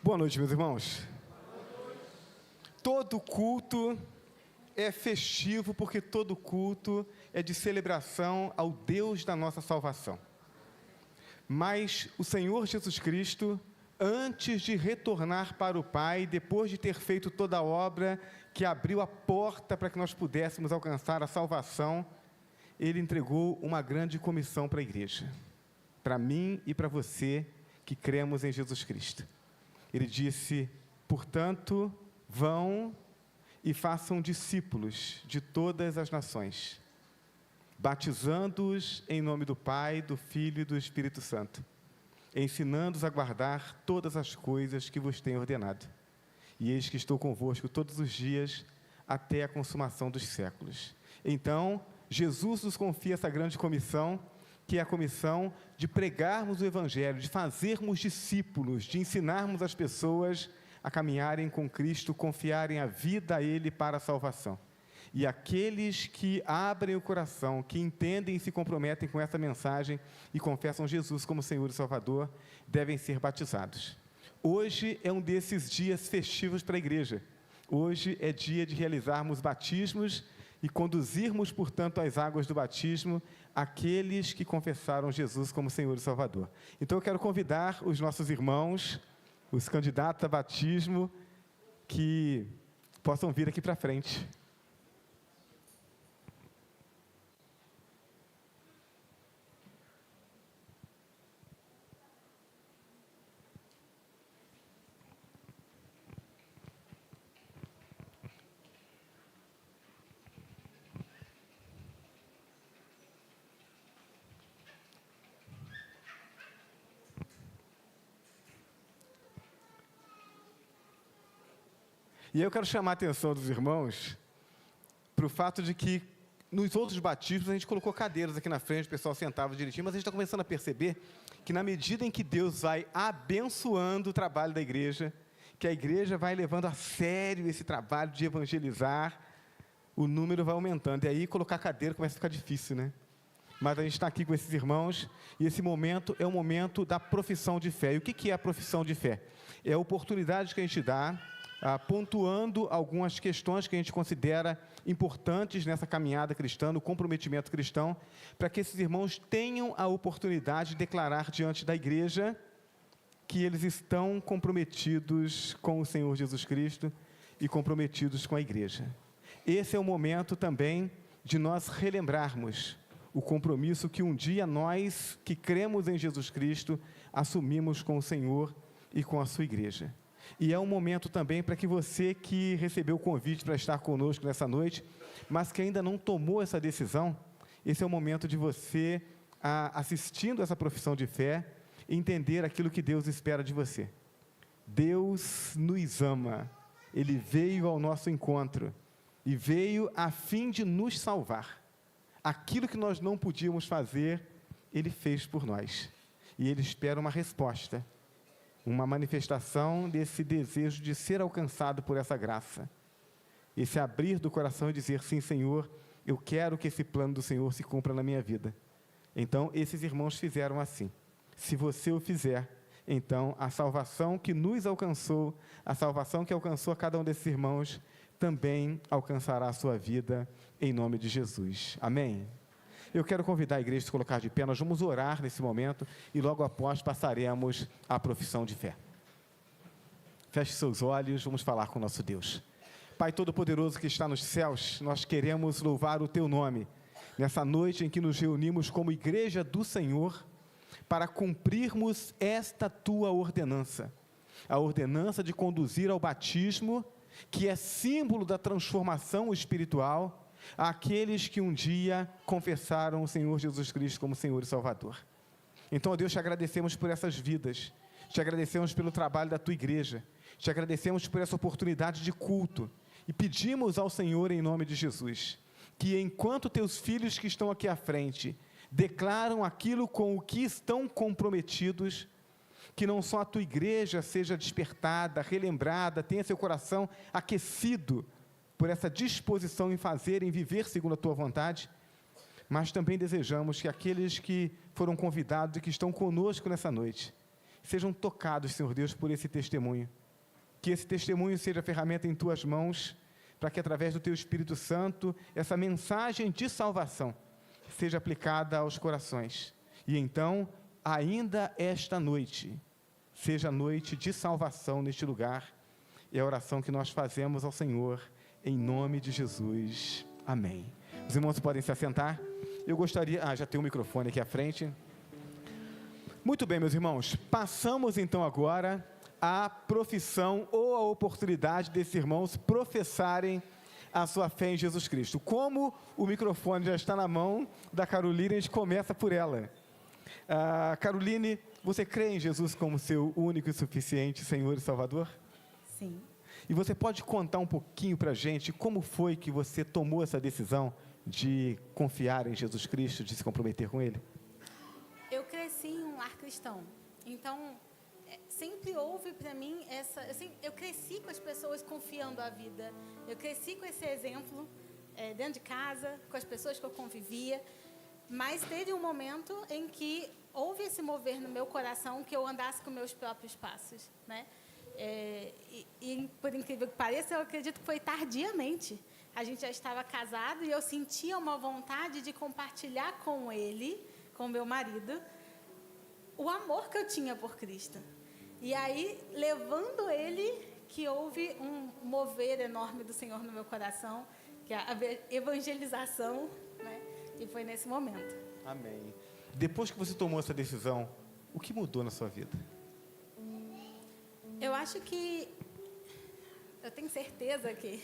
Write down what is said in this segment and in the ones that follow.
Boa noite, meus irmãos. Todo culto é festivo porque todo culto é de celebração ao Deus da nossa salvação. Mas o Senhor Jesus Cristo, antes de retornar para o Pai, depois de ter feito toda a obra que abriu a porta para que nós pudéssemos alcançar a salvação, Ele entregou uma grande comissão para a igreja, para mim e para você que cremos em Jesus Cristo. Ele disse: portanto, vão e façam discípulos de todas as nações, batizando-os em nome do Pai, do Filho e do Espírito Santo, ensinando-os a guardar todas as coisas que vos tenho ordenado. E eis que estou convosco todos os dias, até a consumação dos séculos. Então, Jesus nos confia essa grande comissão, que é a comissão de pregarmos o Evangelho, de fazermos discípulos, de ensinarmos as pessoas a caminharem com Cristo, confiarem a vida a Ele para a salvação. E aqueles que abrem o coração, que entendem e se comprometem com essa mensagem e confessam Jesus como Senhor e Salvador, devem ser batizados. Hoje é um desses dias festivos para a igreja. Hoje é dia de realizarmos batismos e conduzirmos, portanto, às águas do batismo aqueles que confessaram Jesus como Senhor e Salvador. Então eu quero convidar os nossos irmãos, os candidatos a batismo, que possam vir aqui para frente. E eu quero chamar a atenção dos irmãos para o fato de que nos outros batismos a gente colocou cadeiras aqui na frente, o pessoal sentava direitinho, mas a gente está começando a perceber que na medida em que Deus vai abençoando o trabalho da igreja, que a igreja vai levando a sério esse trabalho de evangelizar, o número vai aumentando. E aí colocar cadeira começa a ficar difícil, né? Mas a gente está aqui com esses irmãos, e esse momento é o momento da profissão de fé. E o que é a profissão de fé? É a oportunidade que a gente dá, pontuando algumas questões que a gente considera importantes nessa caminhada cristã, no comprometimento cristão, para que esses irmãos tenham a oportunidade de declarar diante da igreja que eles estão comprometidos com o Senhor Jesus Cristo e comprometidos com a igreja. Esse é o momento também de nós relembrarmos o compromisso que um dia nós, que cremos em Jesus Cristo, assumimos com o Senhor e com a sua igreja. E é um momento também para que você que recebeu o convite para estar conosco nessa noite, mas que ainda não tomou essa decisão, esse é o momento de você, assistindo essa profissão de fé, entender aquilo que Deus espera de você. Deus nos ama, Ele veio ao nosso encontro, e veio a fim de nos salvar. Aquilo que nós não podíamos fazer, Ele fez por nós. E Ele espera uma resposta, uma manifestação desse desejo de ser alcançado por essa graça. Esse abrir do coração e dizer: sim, Senhor, eu quero que esse plano do Senhor se cumpra na minha vida. Então, esses irmãos fizeram assim. Se você o fizer, então a salvação que nos alcançou, a salvação que alcançou a cada um desses irmãos, também alcançará a sua vida, em nome de Jesus. Amém? Eu quero convidar a igreja a se colocar de pé. Nós vamos orar nesse momento e logo após passaremos à profissão de fé. Feche seus olhos, vamos falar com o nosso Deus. Pai Todo-Poderoso que está nos céus, nós queremos louvar o Teu nome, nessa noite em que nos reunimos como igreja do Senhor, para cumprirmos esta Tua ordenança, a ordenança de conduzir ao batismo, que é símbolo da transformação espiritual, àqueles que um dia confessaram o Senhor Jesus Cristo como Senhor e Salvador. Então, ó Deus, te agradecemos por essas vidas, te agradecemos pelo trabalho da Tua igreja, te agradecemos por essa oportunidade de culto, e pedimos ao Senhor, em nome de Jesus, que enquanto Teus filhos que estão aqui à frente, declaram aquilo com o que estão comprometidos, que não só a Tua igreja seja despertada, relembrada, tenha seu coração aquecido por essa disposição em fazer, em viver segundo a Tua vontade, mas também desejamos que aqueles que foram convidados e que estão conosco nessa noite, sejam tocados, Senhor Deus, por esse testemunho. Que esse testemunho seja ferramenta em Tuas mãos, para que através do Teu Espírito Santo, essa mensagem de salvação seja aplicada aos corações. E então, ainda esta noite, seja noite de salvação neste lugar. É a oração que nós fazemos ao Senhor, em nome de Jesus. Amém. Os irmãos podem se assentar. Eu gostaria... já tem um microfone aqui à frente. Muito bem, meus irmãos. Passamos então agora à profissão ou a oportunidade desses irmãos professarem a sua fé em Jesus Cristo. Como o microfone já está na mão da Caroline, a gente começa por ela. Caroline, você crê em Jesus como seu único e suficiente Senhor e Salvador? Sim. E você pode contar um pouquinho para a gente como foi que você tomou essa decisão de confiar em Jesus Cristo, de se comprometer com Ele? Eu cresci em um lar cristão, então sempre houve para mim eu cresci com as pessoas confiando a vida, eu cresci com esse exemplo dentro de casa, com as pessoas que eu convivia, mas teve um momento em que houve esse mover no meu coração que eu andasse com meus próprios passos, né? E por incrível que pareça, eu acredito que foi tardiamente. A gente já estava casado e eu sentia uma vontade de compartilhar com ele, com meu marido, o amor que eu tinha por Cristo. E aí, levando ele, que houve um mover enorme do Senhor no meu coração, que é a evangelização, né? E foi nesse momento. Amém. Depois que você tomou essa decisão, o que mudou na sua vida? Eu acho que, eu tenho certeza que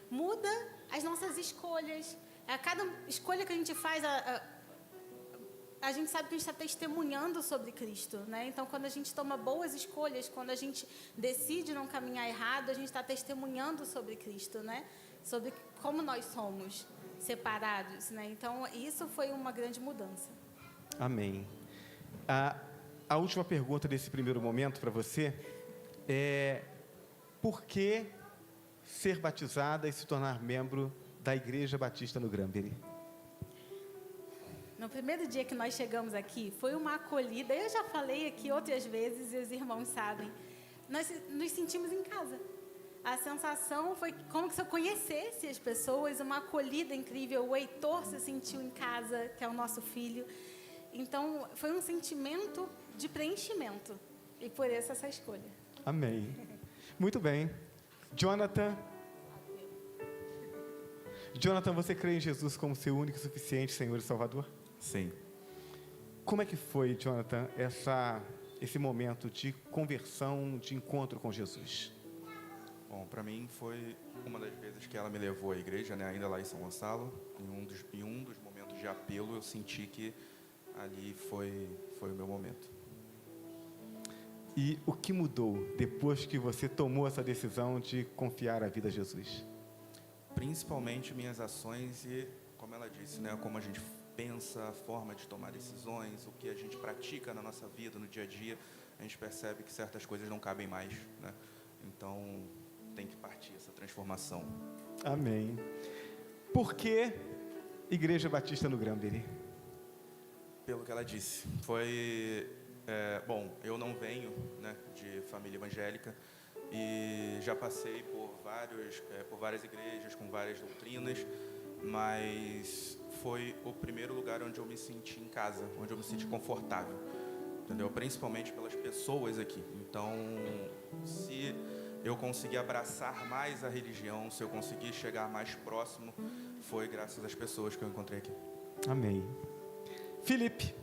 muda as nossas escolhas. A cada escolha que a gente faz, a gente sabe que a gente está testemunhando sobre Cristo, né? Então, quando a gente toma boas escolhas, quando a gente decide não caminhar errado, a gente está testemunhando sobre Cristo, né? Sobre como nós somos separados, né? Então, isso foi uma grande mudança. Amém. A última pergunta desse primeiro momento para você é: por que ser batizada e se tornar membro da Igreja Batista no Granbury? No primeiro dia que nós chegamos aqui, foi uma acolhida. Eu já falei aqui outras vezes, e os irmãos sabem. Nós nos sentimos em casa. A sensação foi como se eu conhecesse as pessoas, uma acolhida incrível. O Heitor se sentiu em casa, que é o nosso filho. Então, foi um sentimento de preenchimento. E por isso essa escolha. Amém. Muito bem. Jonathan, você crê em Jesus como seu único e suficiente Senhor e Salvador? Sim. Como é que foi, Jonathan, esse momento de conversão, de encontro com Jesus? Bom, para mim foi uma das vezes que ela me levou à igreja, né, ainda lá em São Gonçalo. Em um dos momentos de apelo, eu senti que ali foi o meu momento. E o que mudou depois que você tomou essa decisão de confiar a vida a Jesus? Principalmente minhas ações e, como ela disse, né, como a gente pensa, a forma de tomar decisões, o que a gente pratica na nossa vida, no dia a dia, a gente percebe que certas coisas não cabem mais, né? Então, tem que partir essa transformação. Amém. Por que Igreja Batista no Granbury? Pelo que ela disse. Bom, eu não venho, né, de família evangélica e já passei por várias igrejas com várias doutrinas, mas foi o primeiro lugar onde eu me senti em casa, onde eu me senti confortável, entendeu? Principalmente pelas pessoas aqui. Então, se eu consegui abraçar mais a religião, se eu consegui chegar mais próximo, foi graças às pessoas que eu encontrei aqui. Amém. Felipe,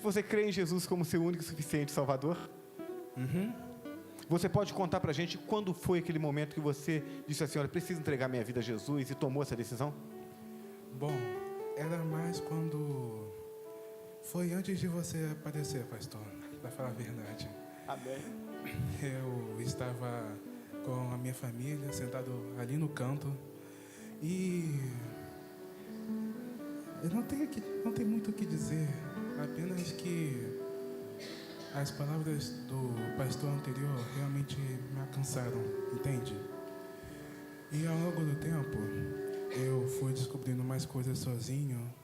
você crê em Jesus como seu único e suficiente Salvador? Uhum. Você pode contar pra gente quando foi aquele momento que você disse assim: olha, preciso entregar minha vida a Jesus, e tomou essa decisão? Bom, era mais quando... Foi antes de você aparecer, pastor, para falar a verdade. Amém. Eu estava com a minha família, sentado ali no canto, e... eu não tenho muito o que dizer, apenas que as palavras do pastor anterior realmente me alcançaram, entende? E ao longo do tempo, eu fui descobrindo mais coisas sozinho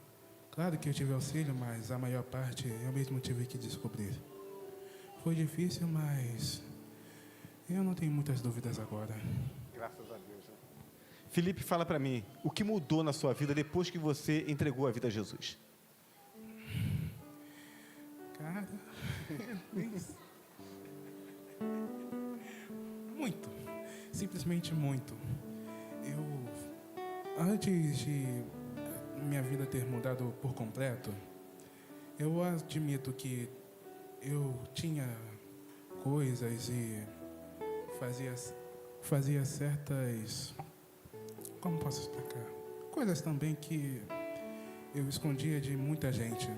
Claro que eu tive auxílio, mas a maior parte eu mesmo tive que descobrir. Foi difícil, mas eu não tenho muitas dúvidas agora. Graças a Deus. Né? Felipe, fala para mim, o que mudou na sua vida depois que você entregou a vida a Jesus? Cara, muito, simplesmente muito. Antes de minha vida ter mudado por completo, eu admito que eu tinha coisas e fazia certas, como posso explicar? Coisas também que eu escondia de muita gente.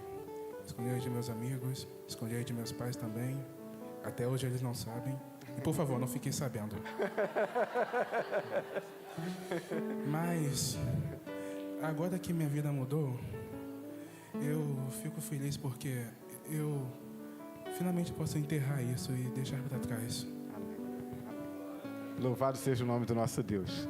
Escondia de meus amigos, escondia de meus pais também. Até hoje eles não sabem. E, por favor, não fiquem sabendo. Mas, agora que minha vida mudou, eu fico feliz porque eu finalmente posso enterrar isso e deixar para trás. Louvado seja o nome do nosso Deus.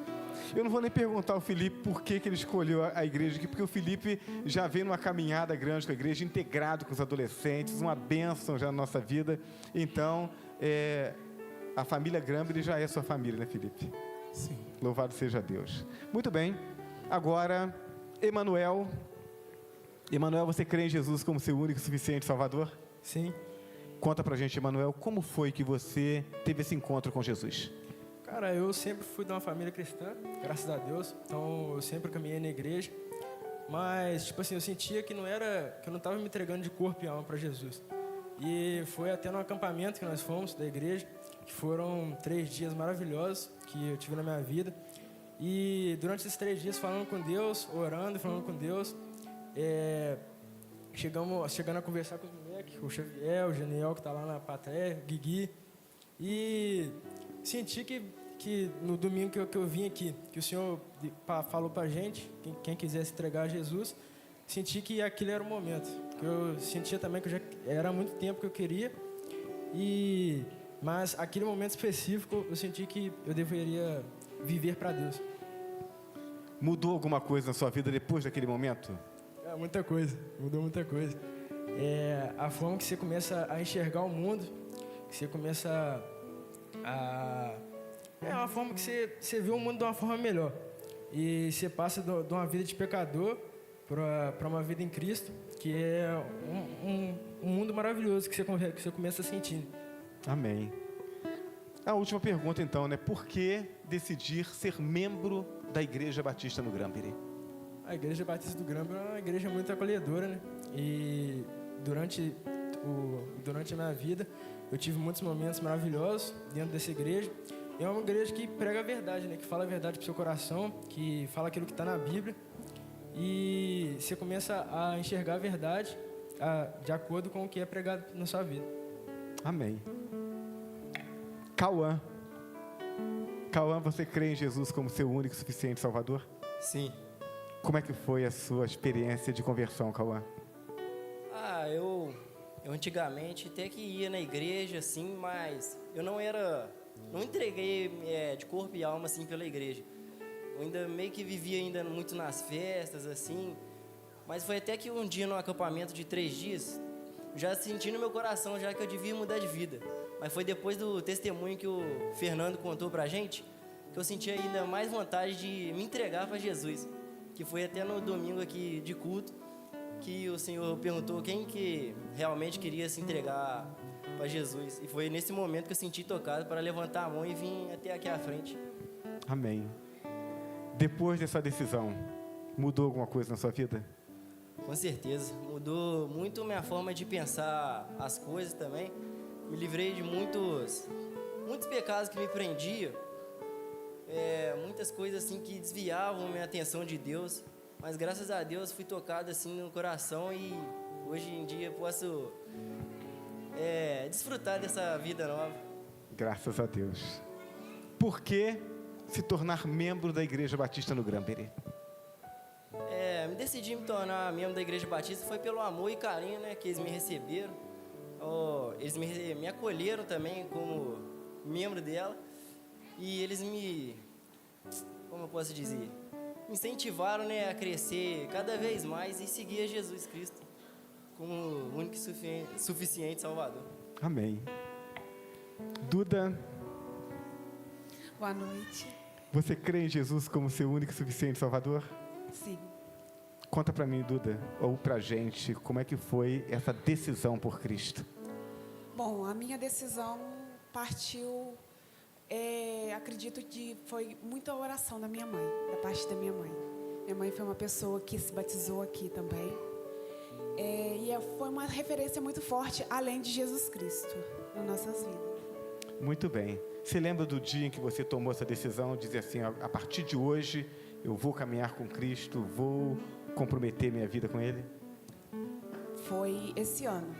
Eu não vou nem perguntar ao Felipe por que ele escolheu a igreja aqui, porque o Felipe já vem numa caminhada grande com a igreja, integrado com os adolescentes, uma bênção já na nossa vida. Então, a família Granbury já é sua família, né, Felipe? Sim. Louvado seja Deus. Muito bem. Agora, Emanuel. Emanuel, você crê em Jesus como seu único e suficiente Salvador? Sim. Conta pra gente, Emanuel, como foi que você teve esse encontro com Jesus? Cara, eu sempre fui de uma família cristã, graças a Deus. Então, eu sempre caminhei na igreja. Mas, tipo assim, eu sentia que eu não estava me entregando de corpo e alma para Jesus. E foi até no acampamento que nós fomos da igreja, que foram 3 dias maravilhosos que eu tive na minha vida. E durante esses 3 dias, falando com Deus, orando e falando com Deus, chegando a conversar com os moleques, o Xavier, o Janiel, que está lá na plateia, o Guigui. E senti que no domingo que eu vim aqui, que o Senhor falou para a gente, quem quisesse entregar a Jesus, senti que aquele era o momento. Que eu sentia também que era há muito tempo que eu queria, mas aquele momento específico eu senti que eu deveria viver para Deus. Mudou alguma coisa na sua vida depois daquele momento? Muita coisa, mudou muita coisa. A forma que você começa a enxergar o mundo, que você começa a forma que você vê o mundo de uma forma melhor. E você passa de uma vida de pecador para uma vida em Cristo, que é um mundo maravilhoso que você começa a sentir. Amém. A última pergunta, então, né? Por que decidir ser membro da Igreja Batista no Granbury? A Igreja Batista do Granbury é uma igreja muito acolhedora, né? E durante a minha vida, eu tive muitos momentos maravilhosos dentro dessa igreja. E é uma igreja que prega a verdade, né? Que fala a verdade para o seu coração, que fala aquilo que está na Bíblia. E você começa a enxergar a verdade de acordo com o que é pregado na sua vida. Amém. Cauã. Cauã, você crê em Jesus como seu único e suficiente Salvador? Sim. Como é que foi a sua experiência de conversão, Cauã? Eu antigamente até que ia na igreja, assim, mas eu não entreguei de corpo e alma, assim, pela igreja. Eu ainda meio que vivia ainda muito nas festas, assim, mas foi até que um dia no acampamento de 3 dias, já senti no meu coração já que eu devia mudar de vida. Mas foi depois do testemunho que o Fernando contou pra gente, que eu senti ainda mais vontade de me entregar para Jesus. Que foi até no domingo aqui de culto, que o Senhor perguntou quem que realmente queria se entregar para Jesus. E foi nesse momento que eu senti tocado para levantar a mão e vir até aqui à frente. Amém. Depois dessa decisão, mudou alguma coisa na sua vida? Com certeza. Mudou muito minha forma de pensar as coisas também. Me livrei de muitos pecados que me prendiam. Muitas coisas assim que desviavam minha atenção de Deus. Mas graças a Deus fui tocado assim no coração e hoje em dia posso desfrutar dessa vida nova. Graças a Deus. Por que se tornar membro da Igreja Batista no Granbury? Me decidi me tornar membro da Igreja Batista foi pelo amor e carinho, né, que eles me receberam. Eles me acolheram também como membro dela. E eles como eu posso dizer? me incentivaram, né, a crescer cada vez mais e seguir a Jesus Cristo como o único e suficiente Salvador. Amém. Duda, Boa noite. você crê em Jesus como seu único e suficiente Salvador? Sim. Conta pra mim, Duda, ou pra gente, como é que foi essa decisão por Cristo? Bom, a minha decisão partiu, acredito que foi muita oração da minha mãe, da parte da minha mãe. Minha mãe foi uma pessoa que se batizou aqui também. Foi uma referência muito forte, além de Jesus Cristo, nas nossas vidas. Muito bem. Você lembra do dia em que você tomou essa decisão, dizer assim, a partir de hoje eu vou caminhar com Cristo, vou comprometer minha vida com Ele? Foi esse ano,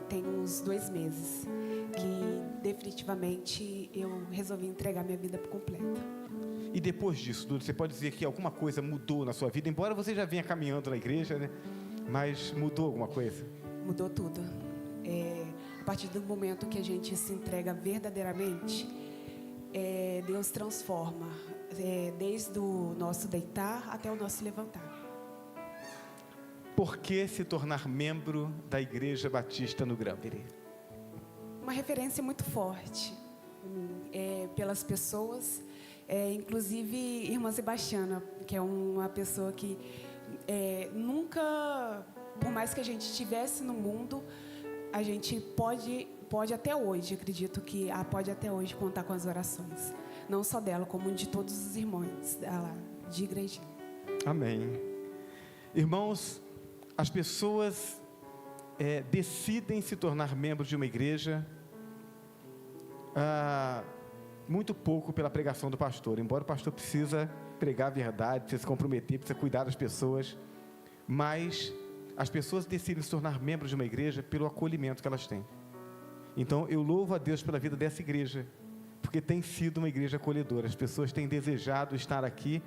tem uns 2 meses, que definitivamente eu resolvi entregar minha vida por completo. E depois disso, Duda, você pode dizer que alguma coisa mudou na sua vida, embora você já venha caminhando na igreja, né? Mas mudou alguma coisa? Mudou tudo. A partir do momento que a gente se entrega verdadeiramente, Deus transforma, desde o nosso deitar até o nosso levantar. Por que se tornar membro da Igreja Batista no Granbury? Uma referência muito forte pelas pessoas, inclusive Irmã Sebastiana, que é uma pessoa que nunca, por mais que a gente estivesse no mundo, a gente pode até hoje, acredito que pode até hoje contar com as orações, não só dela, como de todos os irmãos de igreja. Amém. Irmãos, as pessoas decidem se tornar membros de uma igreja muito pouco pela pregação do pastor, embora o pastor precisa pregar a verdade, precisa se comprometer, precisa cuidar das pessoas, mas as pessoas decidem se tornar membros de uma igreja pelo acolhimento que elas têm. Então, eu louvo a Deus pela vida dessa igreja, porque tem sido uma igreja acolhedora. As pessoas têm desejado estar aqui,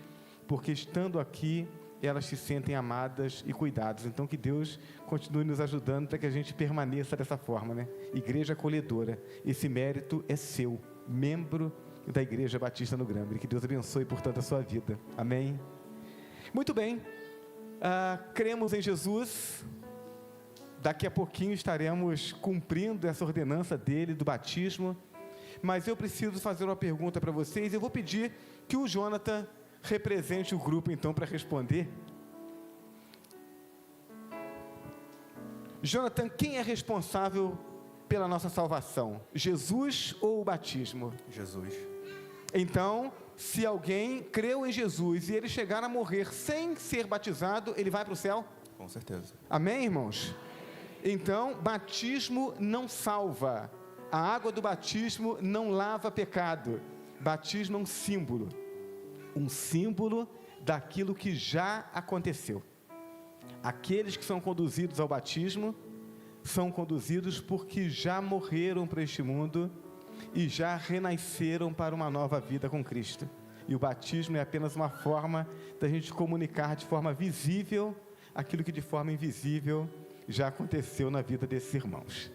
porque estando aqui, elas se sentem amadas e cuidadas. Então, que Deus continue nos ajudando para que a gente permaneça dessa forma, né? Igreja acolhedora. Esse mérito é seu, membro da Igreja Batista no Granbury. Que Deus abençoe, portanto, a sua vida. Amém? Muito bem. Cremos em Jesus. Daqui a pouquinho estaremos cumprindo essa ordenança dele, do batismo. Mas eu preciso fazer uma pergunta para vocês. Eu vou pedir que o Jonathan represente o grupo, então, para responder. Jonathan, quem é responsável pela nossa salvação? Jesus ou o batismo? Jesus. Então, se alguém creu em Jesus e ele chegar a morrer sem ser batizado, ele vai para o céu? Com certeza. Amém, irmãos? Então, batismo não salva. A água do batismo não lava pecado. Batismo é um símbolo daquilo que já aconteceu. Aqueles que são conduzidos ao batismo são conduzidos porque já morreram para este mundo e já renasceram para uma nova vida com Cristo. E o batismo é apenas uma forma da gente comunicar de forma visível aquilo que de forma invisível já aconteceu na vida desses irmãos.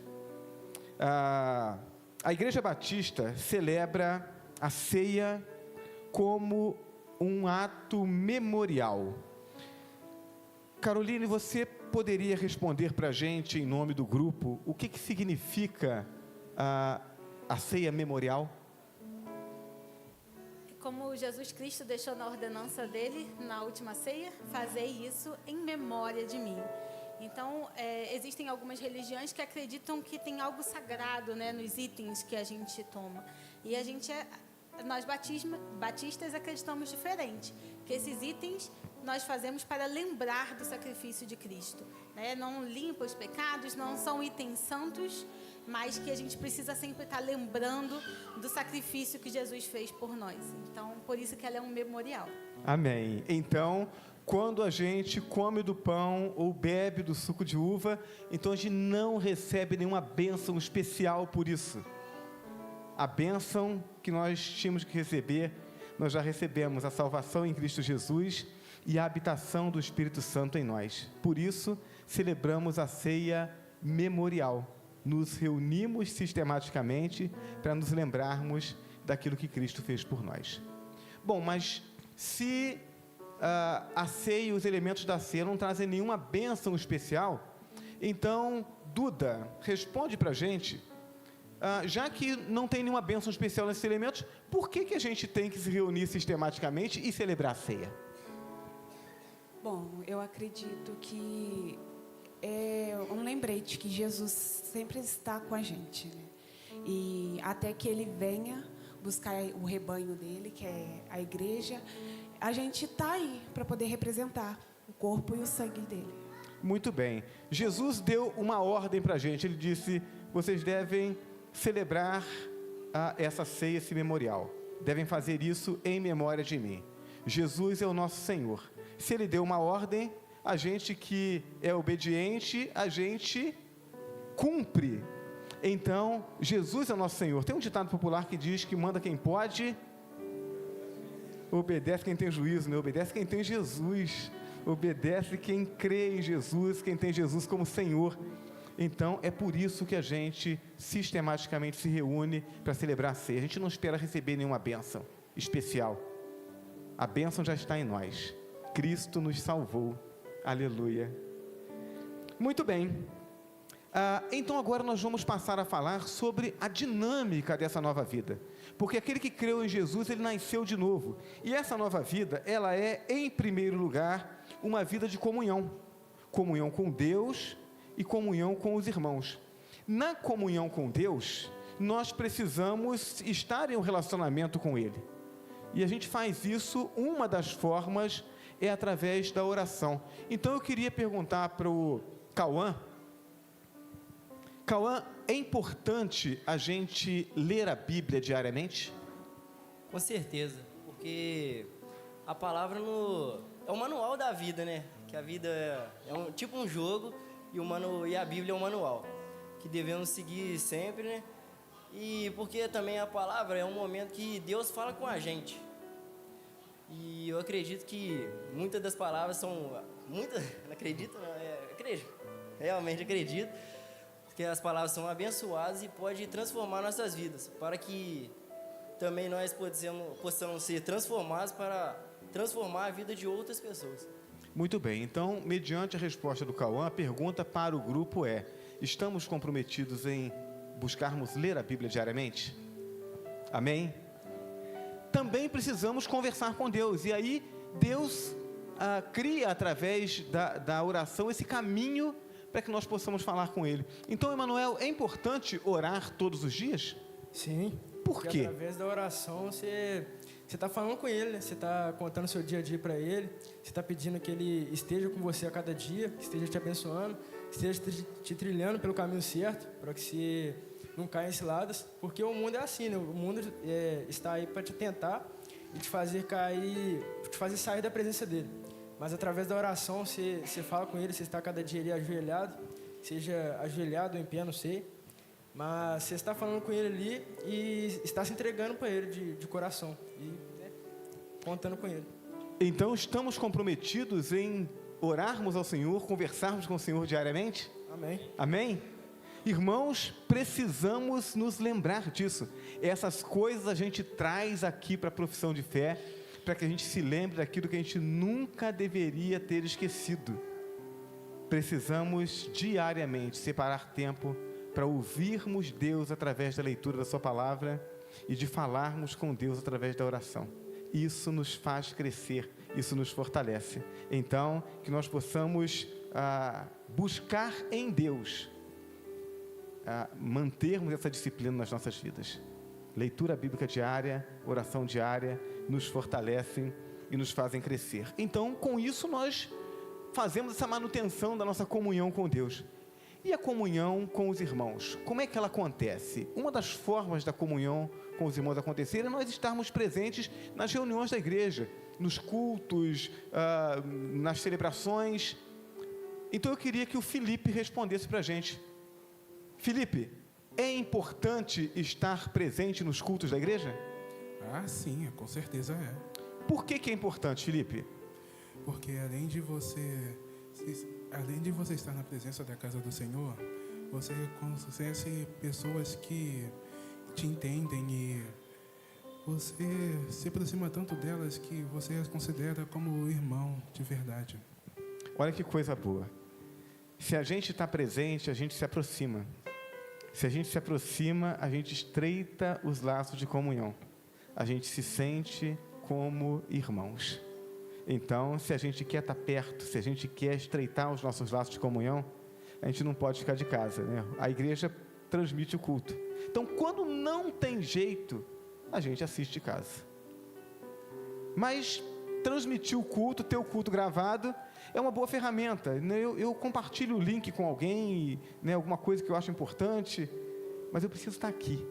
A Igreja Batista celebra a ceia como um ato memorial. Caroline, você poderia responder para a gente, em nome do grupo, o que significa a ceia memorial? Como Jesus Cristo deixou na ordenança dele, na última ceia, fazei isso em memória de mim. Então, existem algumas religiões que acreditam que tem algo sagrado, né, nos itens que a gente toma. E nós batistas acreditamos diferente, que esses itens nós fazemos para lembrar do sacrifício de Cristo, né? Não limpa os pecados, não são itens santos, mas que a gente precisa sempre estar lembrando do sacrifício que Jesus fez por nós. Então, por isso que ela é um memorial. Amém. Então, quando a gente come do pão ou bebe do suco de uva, então a gente não recebe nenhuma bênção especial por isso. A bênção que nós tínhamos que receber, nós já recebemos a salvação em Cristo Jesus e a habitação do Espírito Santo em nós. Por isso, celebramos a ceia memorial. Nos reunimos sistematicamente para nos lembrarmos daquilo que Cristo fez por nós. Bom, mas se a ceia e os elementos da ceia não trazem nenhuma bênção especial. Então, Duda, responde para a gente, já que não tem nenhuma bênção especial nesses elementos, por que a gente tem que se reunir sistematicamente e celebrar a ceia? Bom, eu acredito que é um lembrete que Jesus sempre está com a gente, né? E até que Ele venha buscar o rebanho dele, que é a igreja, a gente está aí para poder representar o corpo e o sangue dele. Muito bem. Jesus deu uma ordem para a gente. Ele disse, vocês devem celebrar essa ceia, esse memorial. Devem fazer isso em memória de mim. Jesus é o nosso Senhor. Se Ele deu uma ordem, a gente que é obediente, a gente cumpre. Então, Jesus é o nosso Senhor. Tem um ditado popular que diz que manda quem pode, obedece quem tem juízo, né? Obedece quem tem Jesus. Obedece quem crê em Jesus, quem tem Jesus como Senhor. Então, é por isso que a gente sistematicamente se reúne para celebrar a ceia. A gente não espera receber nenhuma bênção especial. A bênção já está em nós. Cristo nos salvou. Aleluia. Muito bem. Então agora nós vamos passar a falar sobre a dinâmica dessa nova vida. Porque aquele que creu em Jesus, ele nasceu de novo. E essa nova vida, ela é, em primeiro lugar, uma vida de comunhão. Comunhão com Deus e comunhão com os irmãos. Na comunhão com Deus, nós precisamos estar em um relacionamento com Ele. E a gente faz isso, uma das formas é através da oração. Então eu queria perguntar para o Cauã, é importante a gente ler a Bíblia diariamente? Com certeza, porque a palavra é o manual da vida, né? Que a vida é tipo um jogo e a Bíblia é um manual que devemos seguir sempre, né? E porque também a palavra é um momento que Deus fala com a gente. E eu acredito que muitas das palavras são... não acredito, não, acredito. Realmente acredito que as palavras são abençoadas e podem transformar nossas vidas, para que também nós possamos ser transformados para transformar a vida de outras pessoas. Muito bem, então, mediante a resposta do Cauã, a pergunta para o grupo é: estamos comprometidos em buscarmos ler a Bíblia diariamente? Amém? Também precisamos conversar com Deus, e aí Deus cria através da oração esse caminho para que nós possamos falar com Ele. Então, Emanuel, é importante orar todos os dias? Sim. Por quê? Através da oração, você está falando com Ele, né? Você está contando o seu dia a dia para Ele, você está pedindo que Ele esteja com você a cada dia, que esteja te abençoando, esteja te trilhando pelo caminho certo, para que você não caia em ciladas, porque o mundo é assim, né? O mundo está aí para te tentar e te fazer sair da presença dEle. Mas através da oração, você fala com Ele, você está cada dia ali ajoelhado, seja ajoelhado ou em pé, não sei. Mas você está falando com Ele ali e está se entregando para Ele de coração e contando com Ele. Então, estamos comprometidos em orarmos ao Senhor, conversarmos com o Senhor diariamente? Amém. Amém? Irmãos, precisamos nos lembrar disso. Essas coisas a gente traz aqui para a profissão de fé, para que a gente se lembre daquilo que a gente nunca deveria ter esquecido. Precisamos diariamente separar tempo para ouvirmos Deus através da leitura da sua palavra e de falarmos com Deus através da oração. Isso nos faz crescer, isso nos fortalece. Então, que nós possamos buscar em Deus, mantermos essa disciplina nas nossas vidas. Leitura bíblica diária, oração diária, nos fortalecem e nos fazem crescer. Então, com isso, nós fazemos essa manutenção da nossa comunhão com Deus. E a comunhão com os irmãos? Como é que ela acontece? Uma das formas da comunhão com os irmãos acontecer é nós estarmos presentes nas reuniões da igreja, nos cultos, nas celebrações. Então, eu queria que o Felipe respondesse para a gente. Felipe, é importante estar presente nos cultos da igreja? Sim, com certeza é. Por que é importante, Felipe? Porque além de você estar na presença da casa do Senhor, você conhece pessoas que te entendem você se aproxima tanto delas que você as considera como irmão de verdade. Olha que coisa boa. Se a gente está presente, a gente se aproxima. Se a gente se aproxima, a gente estreita os laços de comunhão. A gente se sente como irmãos. Então, se a gente quer estar perto, se a gente quer estreitar os nossos laços de comunhão, a gente não pode ficar de casa, né? A igreja transmite o culto. Então, quando não tem jeito, a gente assiste de casa. Mas transmitir o culto, ter o culto gravado, é uma boa ferramenta. Eu compartilho o link com alguém, né, alguma coisa que eu acho importante, mas eu preciso estar aqui.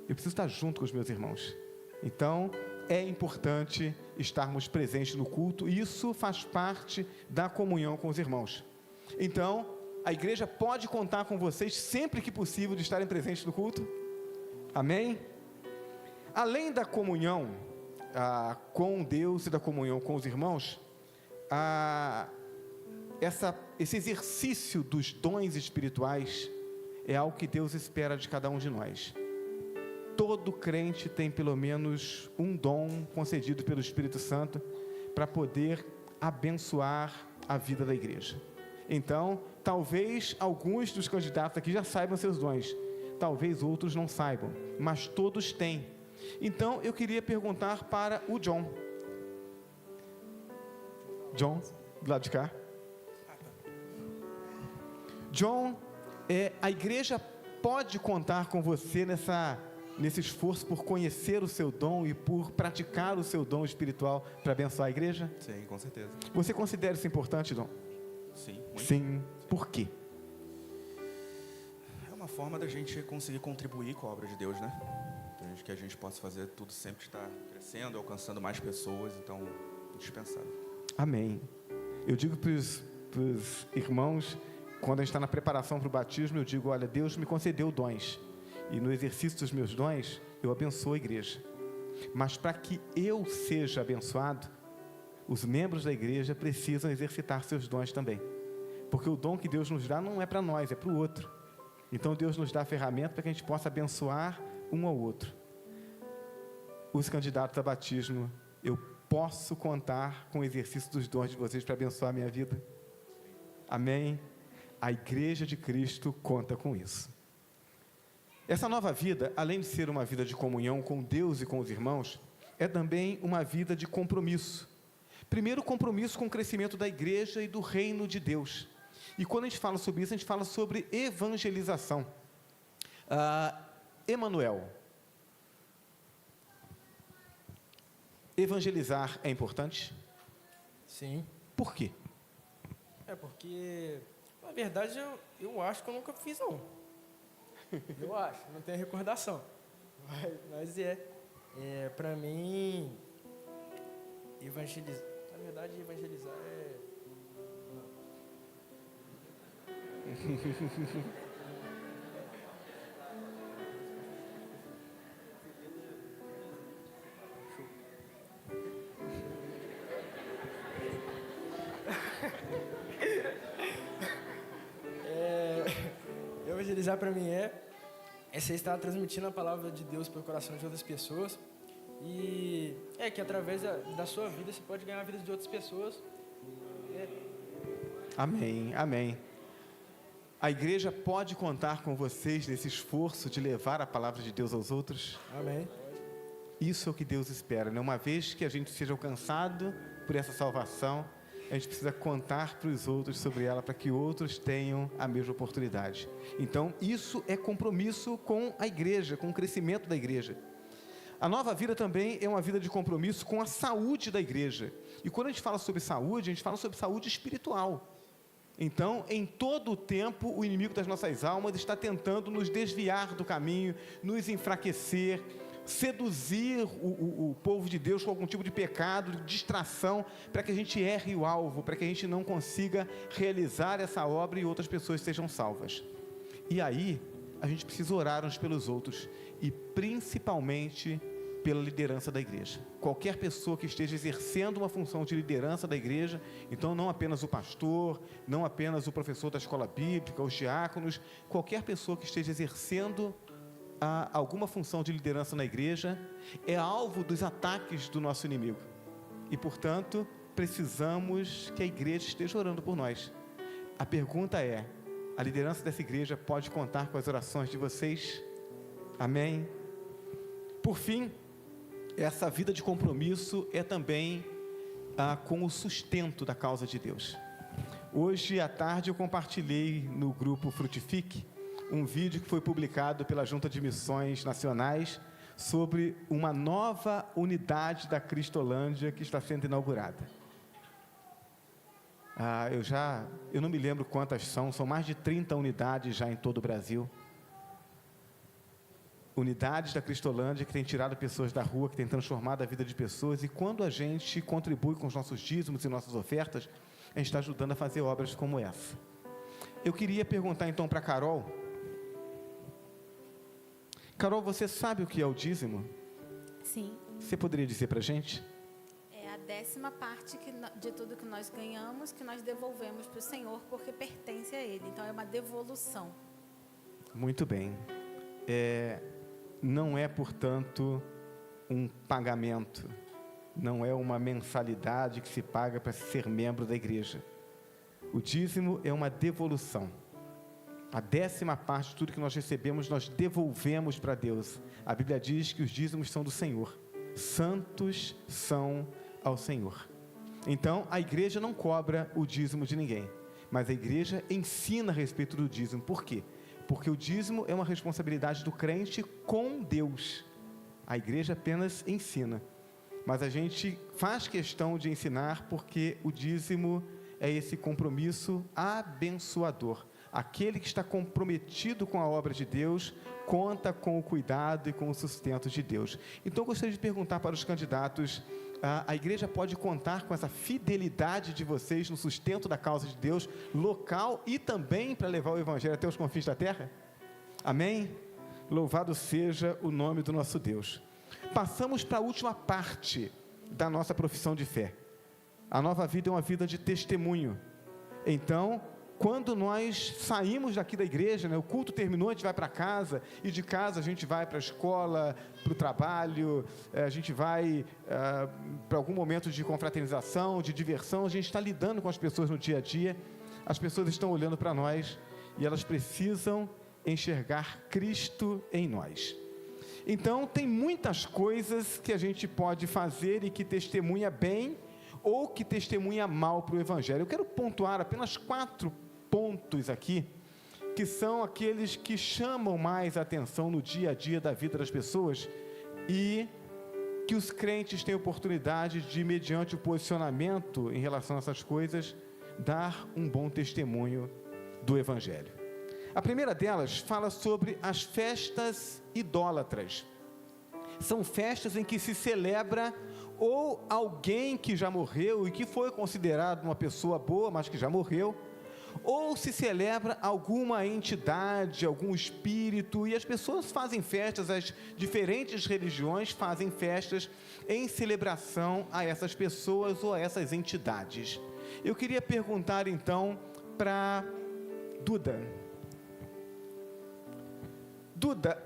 Eu preciso estar junto com os meus irmãos. Então, é importante estarmos presentes no culto, e isso faz parte da comunhão com os irmãos. Então, a igreja pode contar com vocês sempre que possível de estarem presentes no culto. Amém? Além da comunhão com Deus e da comunhão com os irmãos, esse exercício dos dons espirituais é algo que Deus espera de cada um de nós. Todo crente tem pelo menos um dom concedido pelo Espírito Santo para poder abençoar a vida da igreja. Então, talvez alguns dos candidatos aqui já saibam seus dons, talvez outros não saibam, mas todos têm. Então, eu queria perguntar para o John. John, do lado de cá. John, a igreja pode contar com você nesse esforço por conhecer o seu dom e por praticar o seu dom espiritual para abençoar a igreja? Sim, com certeza. Você considera isso importante, John? Sim, muito. Sim. Por quê? É uma forma da gente conseguir contribuir com a obra de Deus, né? Então, que a gente possa fazer tudo sempre estar crescendo, alcançando mais pessoas, então, indispensável. Amém. Eu digo para os irmãos, quando a gente está na preparação para o batismo, eu digo, olha, Deus me concedeu dons, e no exercício dos meus dons, eu abençoo a igreja. Mas para que eu seja abençoado, os membros da igreja precisam exercitar seus dons também. Porque o dom que Deus nos dá não é para nós, é para o outro. Então Deus nos dá a ferramenta para que a gente possa abençoar um ao outro. Os candidatos a batismo, eu posso contar com o exercício dos dons de vocês para abençoar a minha vida? Amém? A igreja de Cristo conta com isso. Essa nova vida, além de ser uma vida de comunhão com Deus e com os irmãos, é também uma vida de compromisso. Primeiro, compromisso com o crescimento da igreja e do reino de Deus. E quando a gente fala sobre isso, a gente fala sobre evangelização. Emanuel, evangelizar é importante? Sim. Por quê? Porque, na verdade, eu acho que eu nunca fiz, não. Eu acho, não tenho recordação. Mas para mim, evangelizar, na verdade, evangelizar evangelizar para mim é você estar transmitindo a palavra de Deus para o coração de outras pessoas, e que através da sua vida você pode ganhar a vida de outras pessoas. Amém, amém. A igreja pode contar com vocês nesse esforço de levar a palavra de Deus aos outros? Amém. Isso é o que Deus espera, né? Uma vez que a gente seja alcançado por essa salvação, a gente precisa contar para os outros sobre ela, para que outros tenham a mesma oportunidade. Então, isso é compromisso com a igreja, com o crescimento da igreja. A nova vida também é uma vida de compromisso com a saúde da igreja. E quando a gente fala sobre saúde, a gente fala sobre saúde espiritual. Então, em todo o tempo, o inimigo das nossas almas está tentando nos desviar do caminho, nos enfraquecer, seduzir o povo de Deus com algum tipo de pecado, de distração, para que a gente erre o alvo, para que a gente não consiga realizar essa obra e outras pessoas sejam salvas. E aí, a gente precisa orar uns pelos outros, e principalmente pela liderança da igreja. Qualquer pessoa que esteja exercendo uma função de liderança da igreja, então não apenas o pastor, não apenas o professor da escola bíblica, os diáconos, qualquer pessoa que esteja exercendo alguma função de liderança na igreja, é alvo dos ataques do nosso inimigo. E, portanto, precisamos que a igreja esteja orando por nós. A pergunta é: a liderança dessa igreja pode contar com as orações de vocês? Amém? Por fim, essa vida de compromisso é também com o sustento da causa de Deus. Hoje à tarde eu compartilhei no grupo Frutifique um vídeo que foi publicado pela Junta de Missões Nacionais sobre uma nova unidade da Cristolândia que está sendo inaugurada. Eu não me lembro quantas são mais de 30 unidades já em todo o Brasil. Unidades da Cristolândia que tem tirado pessoas da rua, que tem transformado a vida de pessoas, e quando a gente contribui com os nossos dízimos e nossas ofertas, a gente está ajudando a fazer obras como essa. Eu queria perguntar então para Carol. Carol, você sabe o que é o dízimo? Sim. Você poderia dizer para a gente? É a 10ª parte de tudo que nós ganhamos, que nós devolvemos para o Senhor, porque pertence a Ele. Então, é uma devolução. Muito bem. Não é, portanto, um pagamento. Não é uma mensalidade que se paga para ser membro da igreja. O dízimo é uma devolução. A 10ª parte de tudo que nós recebemos, nós devolvemos para Deus. A Bíblia diz que os dízimos são do Senhor. Santos são ao Senhor. Então, a igreja não cobra o dízimo de ninguém, mas a igreja ensina a respeito do dízimo. Por quê? Porque o dízimo é uma responsabilidade do crente com Deus. A igreja apenas ensina. Mas a gente faz questão de ensinar porque o dízimo é esse compromisso abençoador. Aquele que está comprometido com a obra de Deus, conta com o cuidado e com o sustento de Deus. Então, eu gostaria de perguntar para os candidatos, a igreja pode contar com essa fidelidade de vocês no sustento da causa de Deus, local e também para levar o Evangelho até os confins da terra? Amém? Louvado seja o nome do nosso Deus. Passamos para a última parte da nossa profissão de fé. A nova vida é uma vida de testemunho. Então, quando nós saímos daqui da igreja, o culto terminou, a gente vai para casa, e de casa a gente vai para a escola, para o trabalho, a gente vai para algum momento de confraternização, de diversão, a gente está lidando com as pessoas no dia a dia, as pessoas estão olhando para nós, e elas precisam enxergar Cristo em nós. Então, tem muitas coisas que a gente pode fazer e que testemunha bem, ou que testemunha mal para o Evangelho. Eu quero pontuar apenas 4 pontos aqui, que são aqueles que chamam mais a atenção no dia a dia da vida das pessoas e que os crentes têm oportunidade de, mediante o posicionamento em relação a essas coisas, dar um bom testemunho do Evangelho. A primeira delas fala sobre as festas idólatras. São festas em que se celebra ou alguém que já morreu e que foi considerado uma pessoa boa, mas que já morreu, ou se celebra alguma entidade, algum espírito, e as pessoas fazem festas, as diferentes religiões fazem festas em celebração a essas pessoas ou a essas entidades. Eu queria perguntar então para Duda. Duda,